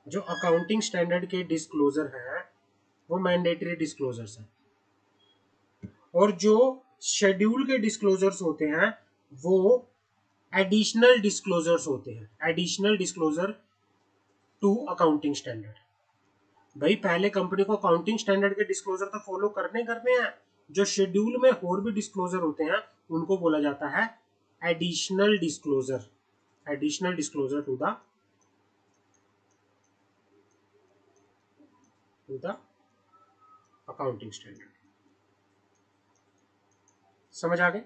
जो अकाउंटिंग स्टैंडर्ड के डिस्क्लोजर हैं वो मैंडेटरी डिस्क्लोजर्स हैं, और जो शेड्यूल के डिस्क्लोजर्स होते हैं वो एडिशनल डिस्क्लोजर्स होते हैं, additional disclosure to accounting standard. भाई पहले कंपनी को अकाउंटिंग स्टैंडर्ड के डिस्क्लोजर तो फॉलो करने हैं, जो शेड्यूल में और भी डिस्क्लोजर होते हैं उनको बोला जाता है additional disclosure, additional disclosure to the accounting standard. समझ आ गए?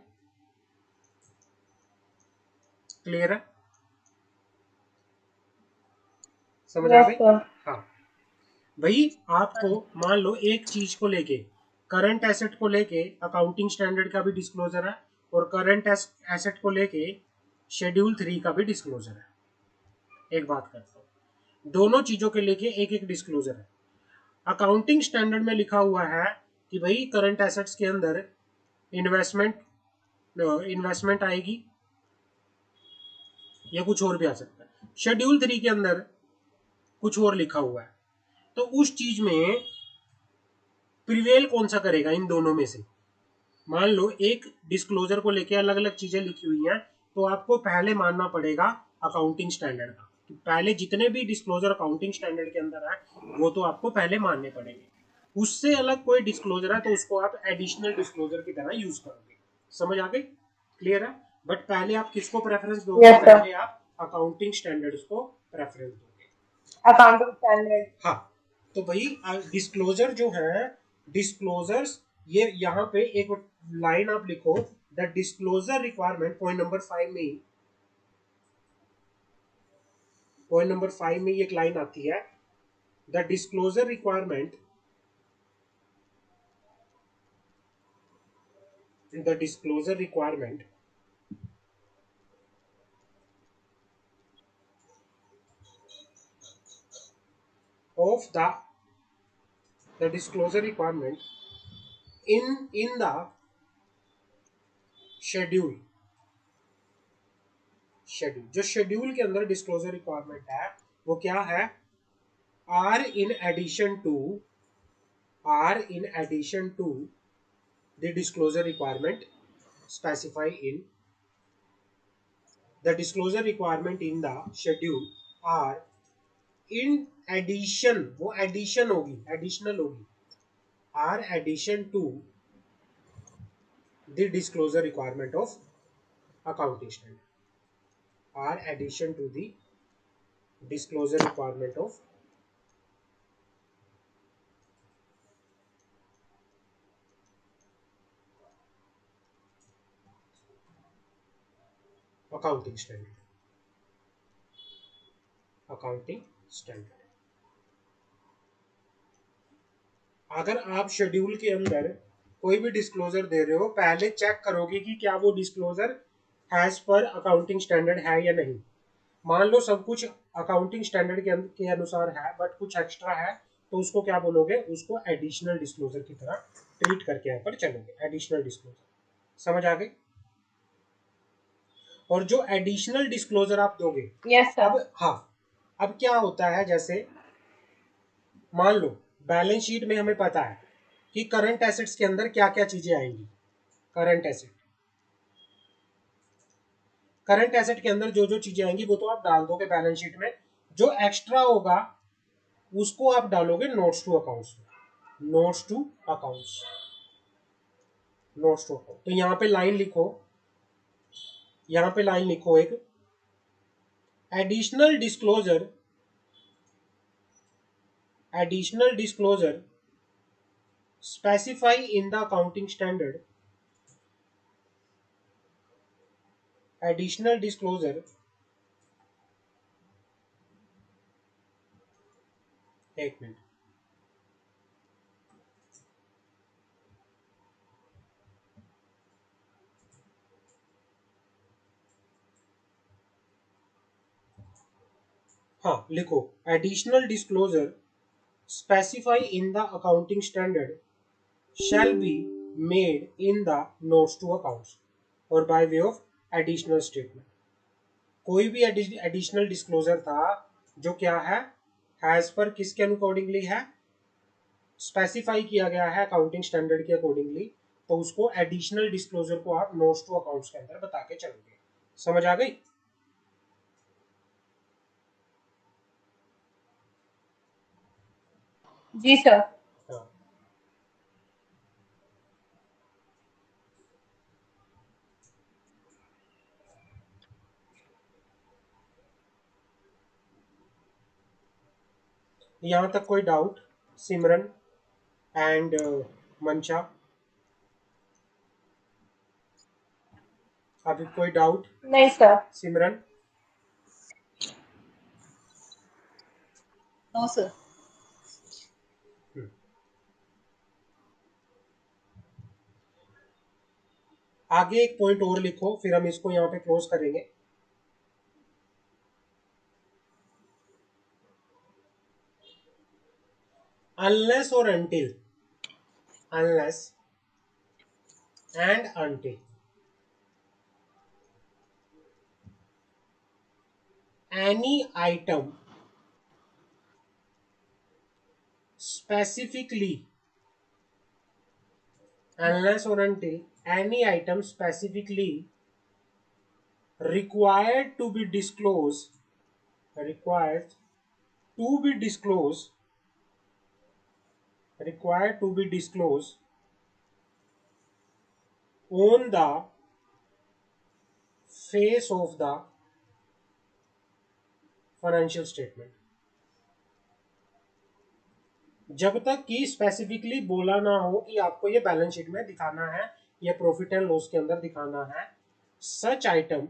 क्लियर है? समझ आ Yes, गई? sir. हाँ भाई, आपको मान लो एक चीज को लेके, करंट एसेट को लेके अकाउंटिंग स्टैंडर्ड का भी डिस्क्लोजर है, और करंट एसेट को लेके शेड्यूल 3 का भी डिस्क्लोजर है। एक बात करता हूँ, दोनों चीजों के लेके एक एक डिस्क्लोजर है। अकाउंटिंग स्टैंडर्ड में लिखा हुआ है कि भाई करंट एसेट्स के अंदर इन्वेस्टमेंट इन्वेस्टमेंट आएगी, या कुछ और भी आ सकता है। शेड्यूल 3 के अंदर कुछ और लिखा हुआ है, तो उस चीज में प्रिवेल कौन सा करेगा इन दोनों में से? मान लो एक डिस्क्लोजर को लेके अलग अलग चीजें लिखी हुई हैं, तो आपको पहले मानना पड़ेगा अकाउंटिंग स्टैंडर्ड का। तो पहले जितने भी डिस्क्लोजर अकाउंटिंग स्टैंडर्ड के अंदर है वो तो आपको पहले मानने पड़ेंगे। उससे अलग कोई डिस्क्लोजर है तो उसको आप एडिशनल डिस्क्लोजर की तरह यूज करोगे। समझ आ गई? क्लियर है? बट पहले आप किसको प्रेफरेंस दोगे? Yes, sir. पहले आप अकाउंटिंग स्टैंडर्ड्स को प्रेफरेंस दोगे। Accounting standard. हाँ, तो भाई डिस्क्लोजर जो है, डिस्क्लोजर्स, ये यहाँ पे एक लाइन आप लिखो, the disclosure requirement, point number 5 में एक लाइन आती है, the disclosure requirement, the disclosure requirement of the disclosure requirement in the schedule, जो शेड्यूल के अंदर डिस्क्लोजर रिक्वायरमेंट है वो क्या है? Are in addition to, are in addition to the disclosure requirement specify in, the disclosure requirement in the schedule are in addition, वो addition होगी, additional होगी, are addition to the disclosure requirement of accounting standard, are addition to the disclosure requirement of accounting standard, accounting standard। अगर आप schedule के अंदर कोई भी disclosure दे रहे हो, पहले चेक करोगे कि क्या वो disclosure as per accounting standard है या नहीं। मान लो सब कुछ अकाउंटिंग स्टैंडर्ड के अनुसार है बट कुछ एक्स्ट्रा है, तो उसको क्या बोलोगे? उसको एडिशनल डिस्क्लोजर की तरह ट्रीट करके यहाँ पर चलोगे, एडिशनल डिस्क्लोजर। समझ आ गई? और जो एडिशनल डिस्क्लोजर आप दोगे, Yes, sir. अब हाँ, अब क्या होता है, जैसे मान लो बैलेंस शीट में हमें पता है कि करंट एसेट्स के अंदर क्या क्या चीजें आएंगी। करंट एसेट, करंट एसेट के अंदर जो जो चीजें आएंगी वो तो आप डाल दोगे बैलेंस शीट में, जो एक्स्ट्रा होगा उसको आप डालोगे नोट्स टू अकाउंट्स में, notes to accounts, notes to account. तो यहाँ पे लाइन लिखो, यहाँ पे लाइन लिखो एक, additional disclosure, additional disclosure specify in the accounting standard, additional disclosure, एक मिनट, हाँ लिखो, additional disclosure specify in the accounting standard shall be made in the notes to accounts or by way of additional statement। कोई भी additional disclosure था जो क्या है, has पर किसके अकॉर्डिंगली है, स्पेसिफाई किया गया है अकाउंटिंग स्टैंडर्ड के अकॉर्डिंगली, तो उसको एडिशनल डिस्क्लोजर को आप नोट्स टू अकाउंट्स के अंदर बता के चलोगे। समझ आ गई? जी सर। हाँ। यहां तक कोई डाउट सिमरन एंड मंशा? अभी कोई डाउट नहीं सर। सिमरन? No sir. आगे एक पॉइंट और लिखो, फिर हम इसको यहाँ पे क्लोज करेंगे। अनलेस और until, unless and until any item specifically, unless or until any item specifically required to be disclosed, required to be disclosed, required to be disclosed on the face of the financial statement, जब तक कि specifically बोला ना हो कि आपको ये balance sheet में दिखाना है, ये प्रॉफिट एंड लॉस के अंदर दिखाना है, सच item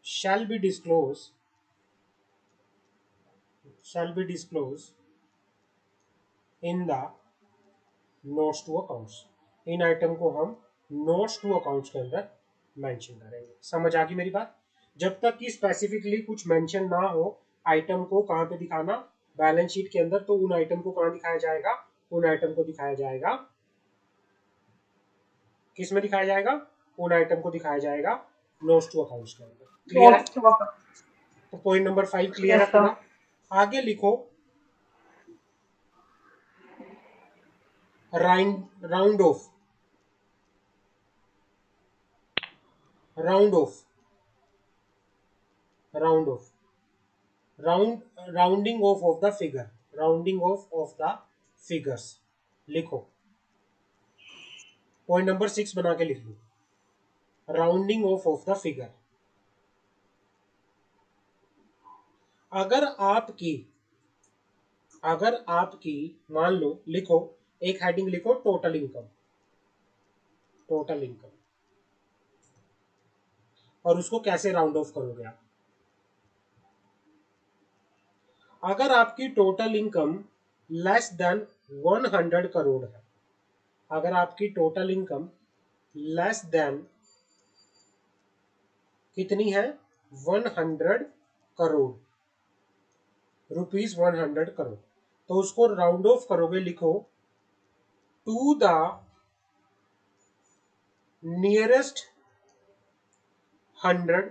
shall be disclosed, shall be disclosed in the notes to accounts। In item को हम नोट्स टू अकाउंट्स के अंदर मेंशन करेंगे। समझ आ गई मेरी बात? जब तक कि स्पेसिफिकली कुछ मेंशन ना हो आइटम को कहां पे दिखाना, बैलेंस शीट के अंदर, तो उन आइटम को कहां दिखाया जाएगा, उन आइटम को दिखाया जाएगा किस में दिखाया जाएगा, उन आइटम को दिखाया जाएगा नोट्स टू अकाउंट्स के अंदर। क्लियर है? Notes to account. तो पॉइंट नंबर 5 क्लियर है यस सर। पूरा? आगे लिखो round off, round off, round off, rounding off the figure, rounding off the figures लिखो। पॉइंट नंबर 6 बना के लिख लो, राउंडिंग ऑफ द फिगर। अगर आपकी मान लो, लिखो एक हेडिंग लिखो टोटल इनकम, टोटल इनकम, और उसको कैसे राउंड ऑफ करोगे आप? अगर आपकी total income less than 100 crore है, अगर आपकी टोटल इनकम लेस देन कितनी है, 100 करोड़, रुपीज 100 करोड़, तो उसको राउंड ऑफ करोगे, लिखो to the nearest 100,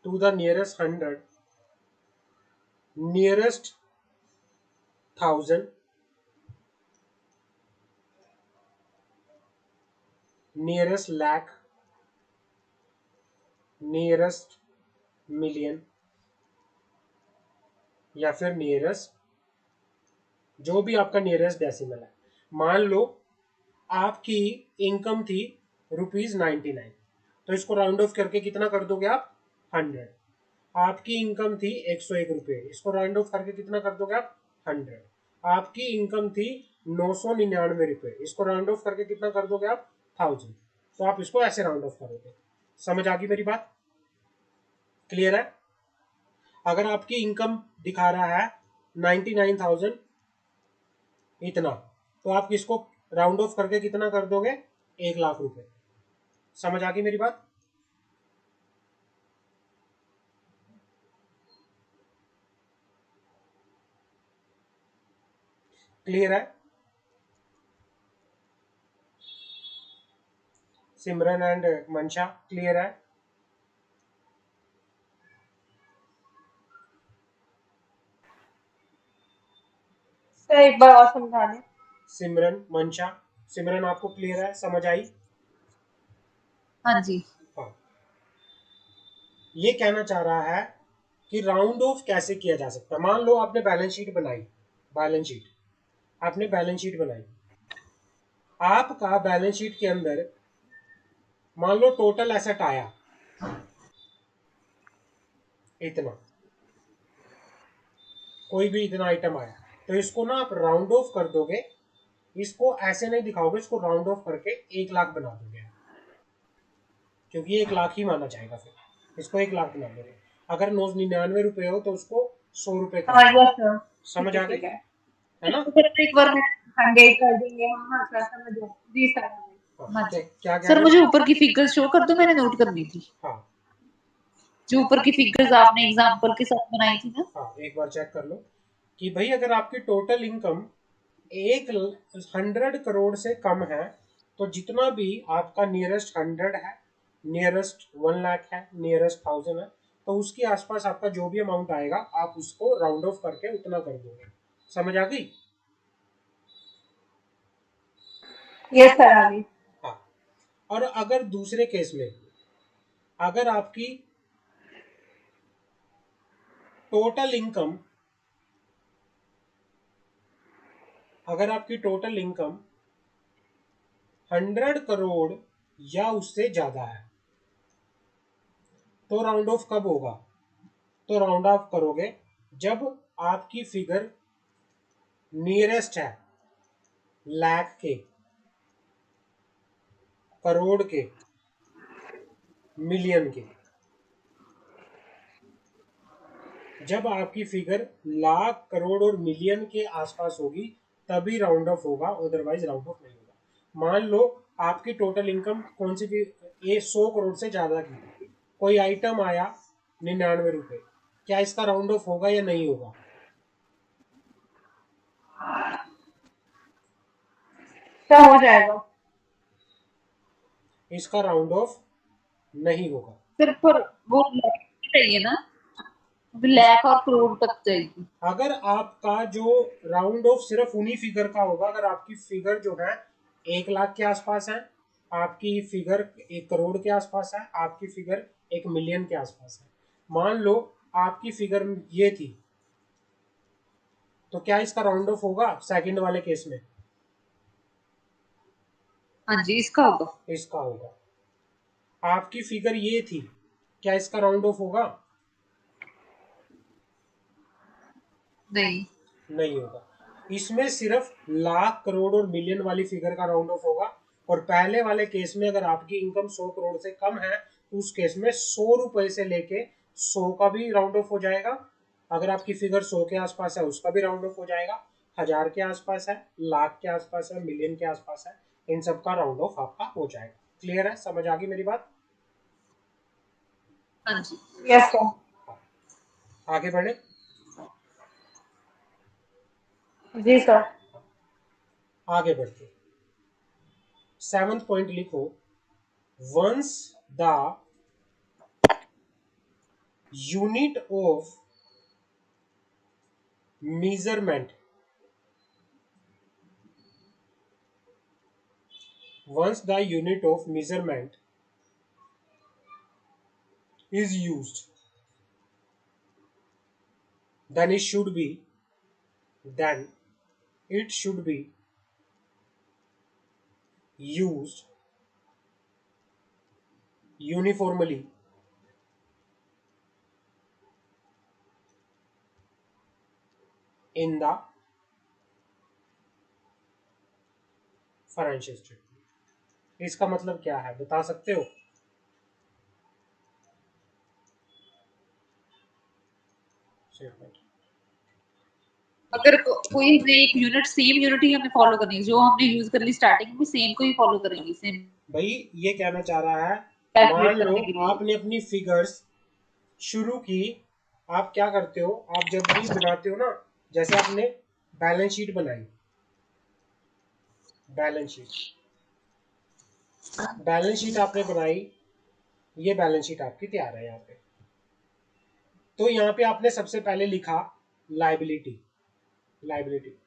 to the nearest 100, nearest 1000, nearest lakh, nearest million, या फिर नियरेस्ट जो भी आपका नियरेस्ट डेसिमल है। मान लो आपकी इनकम थी ₹99, तो इसको राउंड ऑफ करके कितना कर दोगे आप, 100। आपकी इनकम थी ₹101, इसको राउंड ऑफ करके कितना कर दोगे आप, 100। आपकी इनकम थी ₹999, इसको राउंड ऑफ करके कितना कर दोगे आप, 1000। तो आप इसको ऐसे राउंड ऑफ करोगे। समझ आ गई मेरी बात? क्लियर है? अगर आपकी इनकम दिखा रहा है 99,000 इतना, तो आप किसको राउंड ऑफ करके कितना कर दोगे, 1,00,000 रुपए। समझ आ गई मेरी बात? क्लियर है? सिमरन एंड मंशा क्लियर है? सर एक बार और समझा दें। सिमरन, मंशा, सिमरन आपको क्लियर है, समझ आई? हाँ जी। हाँ, ये कहना चाह रहा है कि राउंड ऑफ कैसे किया जा सकता है। मान लो आपने बैलेंस शीट बनाई, बैलेंस शीट आपने बैलेंस शीट बनाई, आपका बैलेंस शीट के अंदर मान लो टोटल एसेट आया इतना, कोई भी इतना आइटम आया, तो इसको ना आप राउंड ऑफ कर दोगे, इसको ऐसे नहीं दिखाओगे, इसको राउंड ऑफ करके 1 लाख बना दोगे, क्योंकि 1 लाख ही माना जाएगा, फिर इसको 1 लाख बना दोगे। अगर 999 रुपए हो तो उसको 100 रुपए कर हाँ दो। Yes sir. समझ आ गई? ठीक है। है ना? तो फिर एक बार मैं 100 कर देंगे हम। हाँ सर समझ गए। जी सर। हाँ, हाँ जी। क्या कह सर रहे मुझे हो? ऊपर की फिगर्स शो कर दो, मैंने नोट करनी थी। हाँ जो ऊपर की फिगर्स आपने एग्जांपल के साथ बनाई थी ना। हाँ, एक बार चेक कर लो कि भाई अगर आपकी टोटल इनकम 100 करोड़ से कम है, तो जितना भी आपका नियरेस्ट 100 है, नियरेस्ट 1 लाख है, नियरेस्ट 1000 है, तो उसके आसपास आपका जो भी अमाउंट आएगा आप उसको राउंड ऑफ करके उतना कर दोगे। समझ आ गई? यस सर आ गई। हाँ, और अगर दूसरे केस में अगर आपकी टोटल इनकम अगर आपकी टोटल इनकम 100 करोड़ या उससे ज्यादा है, तो राउंड ऑफ कब होगा? तो राउंड ऑफ करोगे जब आपकी फिगर नियरेस्ट है लाख के, करोड़ के, मिलियन के। जब आपकी फिगर लाख, करोड़ और मिलियन के आसपास होगी तभी राउंड ऑफ होगा, अदरवाइज राउंड ऑफ नहीं होगा। मान लो आपकी टोटल इनकम कौन सी भी, ये 100 करोड़ से ज्यादा की, कोई आइटम आया 99 रुपए, क्या इसका राउंड ऑफ होगा या नहीं होगा? सर हो जाएगा। इसका राउंड ऑफ नहीं होगा। सिर्फ पर वो लाख चाहिए ना, लाख और करोड़ तक चाहिए। अगर आपका जो राउंड ऑफ सिर्फ उन्हीं फिगर का होगा, अगर आपकी फिगर जो है 1 लाख के आसपास है, आपकी फिगर 1 करोड़ के आसपास है, आपकी फिगर 1 मिलियन के आसपास है, मान लो आपकी फिगर ये थी, तो क्या इसका राउंड ऑफ होगा सेकंड वाले केस में? हाँ जी, इसका होगा। इसका होगा। आपकी फिगर ये थी, क्या इसका राउंड ऑफ होगा? नहीं। नहीं होगा। इसमें सिर्फ लाख, करोड़ और मिलियन वाली फिगर का राउंड ऑफ होगा, और पहले वाले केस में अगर आपकी इनकम 100 करोड़ से कम है तो उस केस में 100 रुपए से लेके 100 का भी राउंड ऑफ हो जाएगा। अगर आपकी फिगर 100 के आसपास है उसका भी राउंड ऑफ हो जाएगा, 1000 के आसपास है, लाख के आसपास है, मिलियन के आसपास है, इन सब का राउंड ऑफ आपका हो जाएगा। क्लियर है? समझ आ गई मेरी बात? हाँ जी। Yes sir. आगे बढ़े। जी सर। आगे बढ़ते 7th पॉइंट लिखो। Once the unit of measurement once the unit of measurement is used, then it should be used uniformly in the financial statement. इसका मतलब क्या है बता सकते हो? अगर कोई हमें एक यूनिट, सेम यूनिट ही हमें फॉलो करनी है जो हमने यूज कर ली स्टार्टिंग में, सेम को ही फॉलो करेंगे, सेम भाई ये कहना चाह रहा है, मान कैलकुलेट लो करने के लिए। आपने अपनी फिगर्स शुरू की, आप क्या करते हो, आप जब भी बनाते हो ना, जैसे आपने बैलेंस शीट बनाई, बैलेंस शीट बैलेंस शीट आपने बनाई, ये बैलेंस शीट आपकी तैयार है यहाँ पे। तो यहाँ पे आपने सबसे पहले लिखा लाइबिलिटी, लाइबिलिटी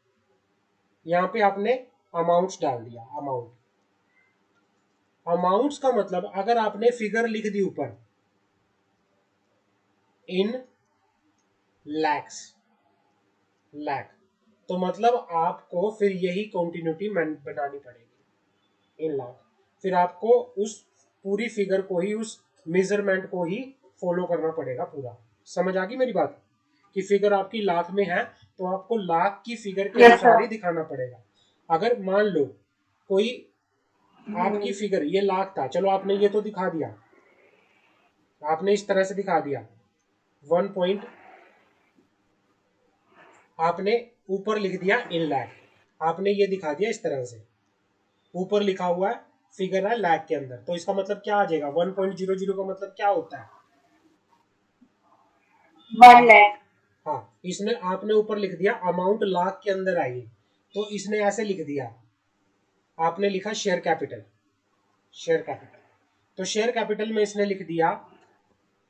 यहाँ पे आपने अमाउंट्स डाल दिया। अमाउंट, अमाउंट्स का मतलब अगर आपने फिगर लिख दी ऊपर इन लैक्स, लैख, तो मतलब आपको फिर यही कंटिन्यूटी बनानी पड़ेगी इन लाख। फिर आपको उस पूरी फिगर को ही, उस मेजरमेंट को ही फॉलो करना पड़ेगा पूरा। समझ आ गई मेरी बात? कि फिगर आपकी लाख में है तो आपको लाख की फिगर के यस अनुसार सर। ही दिखाना पड़ेगा। अगर मान लो कोई आपकी फिगर ये लाख था, चलो आपने ये तो दिखा दिया, आपने इस तरह से दिखा दिया 1 पॉइंट, आपने ऊपर लिख दिया इन लैख, आपने ये दिखा दिया इस तरह से, ऊपर लिखा हुआ है फिगर है लैख के अंदर, तो इसका मतलब क्या आ जाएगा? 1.00 का मतलब क्या होता है? 1 लाख। हाँ, इसने आपने ऊपर लिख दिया अमाउंट लाख के अंदर आई, तो इसने ऐसे लिख दिया, आपने लिखा शेयर कैपिटल, शेयर कैपिटल, तो शेयर कैपिटल में इसने लिख दिया,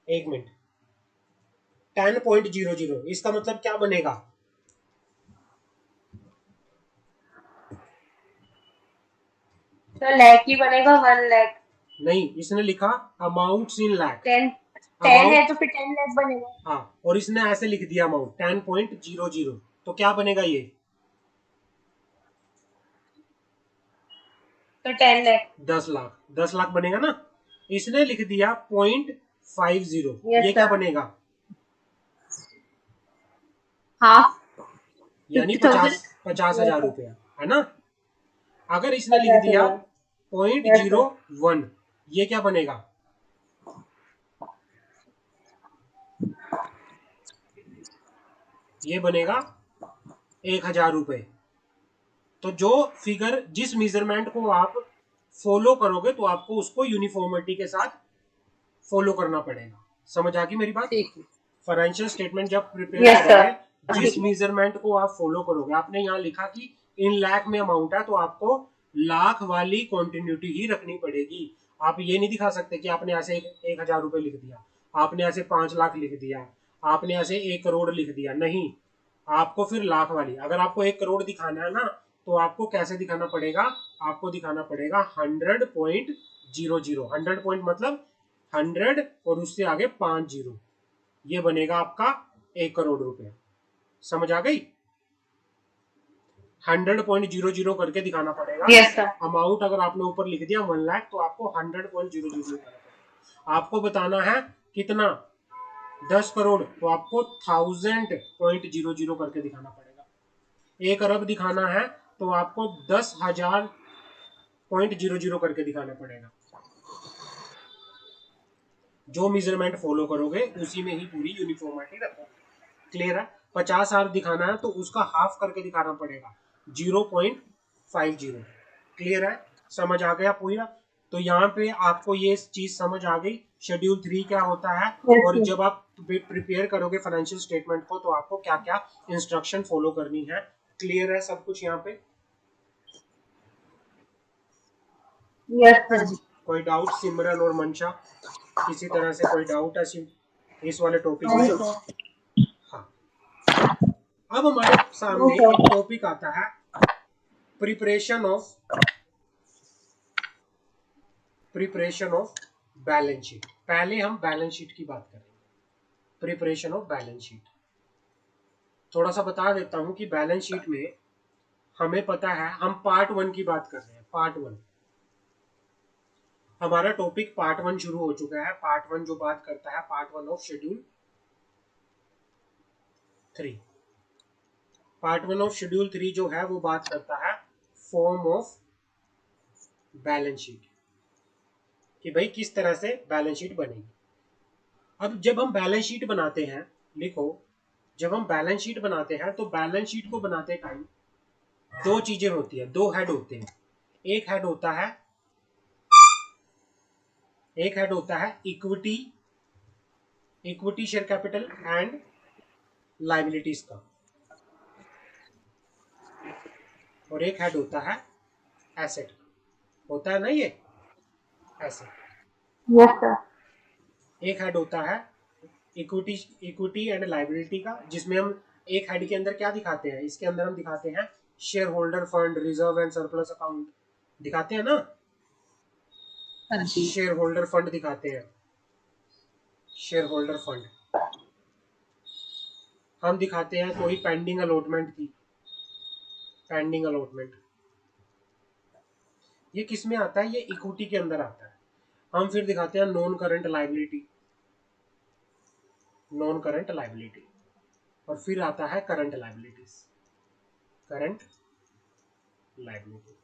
एक मिनट, 10.00, इसका मतलब क्या बनेगा? तो लाख ही बनेगा, 1 लाख। नहीं, इसने लिखा अमाउंट इन लैख, 10 10 है अमाउंट, तो फिर 10 लाख बनेगा। हाँ, और इसने ऐसे लिख दिया अमाउंट 10.00, तो क्या बनेगा ये? तो 10 लाख। 10 लाख, 10 लाख बनेगा ना। इसने लिख दिया 0.50, यस ये क्या सर। बनेगा? हाफ, यानी 50,000। 50,000 यस सर। रुपया, है ना। अगर इसने लिख दिया 50,000। Point yes zero sir. One ये क्या बनेगा? ये बनेगा 1,000 रुपए। तो जो फिगर, जिस मेजरमेंट को आप फॉलो करोगे तो आपको उसको यूनिफॉर्मिटी के साथ फॉलो करना पड़ेगा। समझ आ गई मेरी बात? ठीक है। फाइनेंशियल स्टेटमेंट जब प्रिपेयर यस करोगे, सर। जिस ठीक है। मेजरमेंट को आप फॉलो करोगे, आपने यहाँ लिखा कि इन लाख में अमाउंट है तो आपको लाख वाली कंटिन्यूटी ही रखनी पड़ेगी। आप ये नहीं दिखा सकते कि आपने ऐसे 1,000 रुपए लिख दिया, आपने ऐसे 5 लाख लिख दिया, आपने ऐसे 1 करोड़ लिख दिया, नहीं। आपको फिर लाख वाली, अगर आपको 1 करोड़ दिखाना है ना, तो आपको कैसे दिखाना पड़ेगा? आपको दिखाना पड़ेगा 100.00, 100 पॉइंट मतलब 100 और उससे आगे 5 जीरो, ये बनेगा आपका 1 करोड़ रुपए। समझ आ गई? 100.00 करके दिखाना पड़ेगा। Yes sir. अमाउंट अगर आपने ऊपर लिख दिया 1 लाख, तो आपको 100.00 दिखाना पड़ेगा। आपको बताना है कितना? 10 करोड़, तो आपको 1000.00 करके दिखाना पड़ेगा। 1 अरब दिखाना है तो आपको 10,000.00 करके दिखाना पड़ेगा। जो मेजरमेंट फॉलो करोगे उसी में ही पूरी यूनिफॉर्मिटी रखोगे। क्लियर है? 50,000 दिखाना है तो उसका हाफ करके दिखाना पड़ेगा, 0.50। क्लियर है? समझ आ गया पूरा? तो यहाँ पे आपको ये चीज समझ आ गई शेड्यूल 3 क्या होता है, यस और सर। जब आप प्रिपेयर करोगे फाइनेंशियल स्टेटमेंट को तो आपको क्या क्या इंस्ट्रक्शन फॉलो करनी है। क्लियर है सब कुछ यहाँ पे? यस हाँ सर। जी। कोई डाउट सिमरन और मंशा? किसी तरह से कोई डाउट है इस वाले टॉपिक नहीं में? सर। हाँ, अब हमारे नो सामने एक सर। टॉपिक आता है, प्रिपरेशन ऑफ बैलेंस शीट। पहले हम बैलेंस शीट की बात करेंगे, प्रिपरेशन ऑफ बैलेंस शीट। थोड़ा सा बता देता हूं कि बैलेंस शीट में हमें पता है, हम पार्ट 1 की बात कर रहे हैं। पार्ट 1 हमारा टॉपिक, पार्ट 1 शुरू हो चुका है। पार्ट 1 जो बात करता है, part 1 of schedule 3। Part 1 of schedule 3 जो है वो बात करता है फॉर्म ऑफ बैलेंस शीट, कि भाई किस तरह से बैलेंस शीट बनेगी। अब जब हम बैलेंस शीट बनाते हैं, लिखो, जब हम बैलेंस शीट बनाते हैं तो बैलेंस शीट को बनाते टाइम दो चीजें होती है, दो हेड होते हैं। एक हेड होता है, equity, equity share capital and liabilities का, और एक हेड होता है एसेट का। होता है ना ये? ऐसे। Yes sir. एक हेड होता है इक्विटी इक्विटी एंड लाइबिलिटी का, जिसमें हम एक हेड के अंदर क्या दिखाते हैं, इसके अंदर हम दिखाते हैं share holder fund, reserve and surplus account दिखाते हैं ना, हाँ जी। शेयर होल्डर फंड दिखाते हैं, शेयर होल्डर फंड। हम दिखाते हैं कोई पेंडिंग अलॉटमेंट थी, पेंडिंग अलॉटमेंट, ये किस में आता है, ये इक्विटी के अंदर आता है। हम फिर दिखाते हैं non current liability, non current liability, और फिर आता है करंट लाइबिलिटीज, करंट लाइबिलिटी।